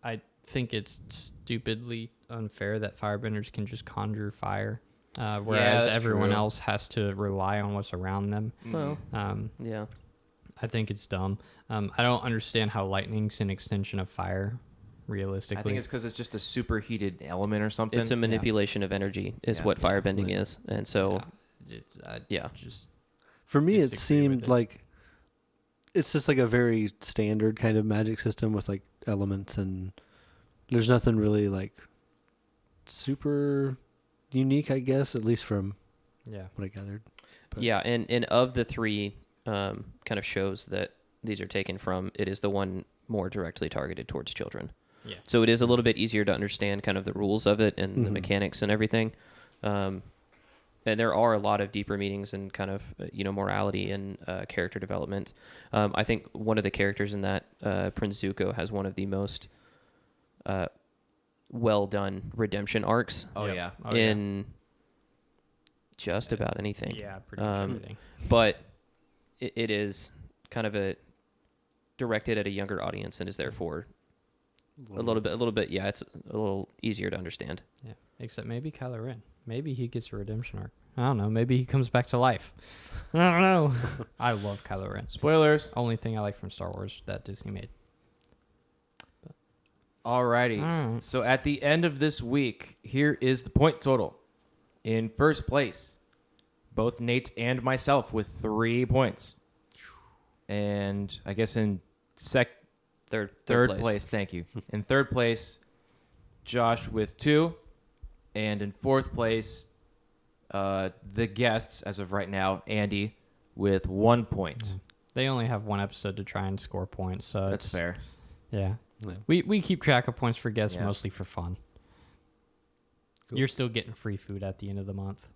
I think it's stupidly unfair that Firebenders can just conjure fire, whereas
that's
everyone
true.
else has to rely on what's around them.
Well, yeah.
I think it's dumb. I don't understand how lightning's an extension of fire, realistically.
I think it's because it's just a superheated element or something.
It's a manipulation of energy is what firebending is. And so, yeah.
Just
For me, it
disagree with
seemed
it.
like it's just like a very standard kind of magic system with like elements, and there's nothing really like super unique, I guess, at least from what I gathered. But
Yeah, and of the three kind of shows that these are taken from, it is the one more directly targeted towards children.
Yeah.
So it is a little bit easier to understand kind of the rules of it and the mechanics and everything. And there are a lot of deeper meanings and kind of, morality and character development. I think one of the characters in that, Prince Zuko, has one of the most well done redemption arcs
Oh, yeah.
in just about anything.
Yeah, pretty much everything.
But it is kind of directed at a younger audience and is therefore a little bit. Yeah, it's a little easier to understand.
Yeah, except maybe Kylo Ren. Maybe he gets a redemption arc. I don't know. Maybe he comes back to life. I don't know. I love Kylo Ren.
Spoilers.
Only thing I like from Star Wars that Disney made.
Alrighty.
Alright.
So at the end of this week, here is the point total. In first place, both Nate and myself with 3 points. And I guess in
Third
third place, thank you. In third place, Josh with 2. And in fourth place, the guests, as of right now, Andy, with 1 point.
They only have one episode to try and score points, so
That's fair.
Yeah.
Yeah.
We keep track of points for guests
Yeah.
mostly for fun.
Cool.
You're still getting free food at the end of the month.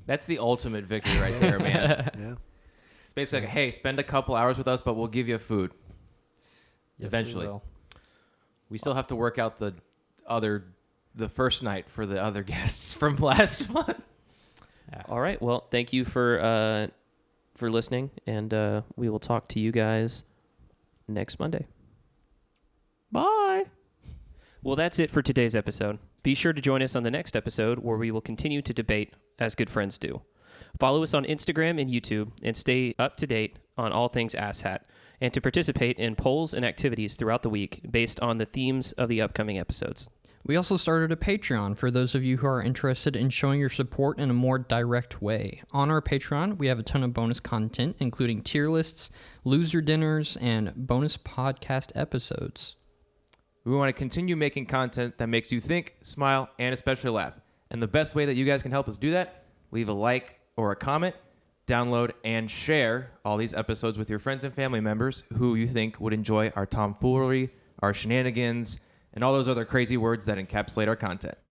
That's the ultimate victory right there, man.
Yeah.
It's basically like, hey, spend a couple hours with us, but we'll give you food.
Yes, we
Eventually.
will.
We still have to work out the first night for the other guests from last month.
Yeah.
All right. Well, thank you for listening, and we will talk to you guys next Monday.
Bye.
Well, that's it for today's episode. Be sure to join us on the next episode where we will continue to debate as good friends do. Follow us on Instagram and YouTube and stay up to date on all things Asshat, and to participate in polls and activities throughout the week based on the themes of the upcoming episodes.
We also started a Patreon for those of you who are interested in showing your support in a more direct way. On our Patreon, we have a ton of bonus content, including tier lists, loser dinners, and bonus podcast episodes.
We want to continue making content that makes you think, smile, and especially laugh. And the best way that you guys can help us do that, leave a like or a comment, download and share all these episodes with your friends and family members who you think would enjoy our tomfoolery, our shenanigans, and all those other crazy words that encapsulate our content.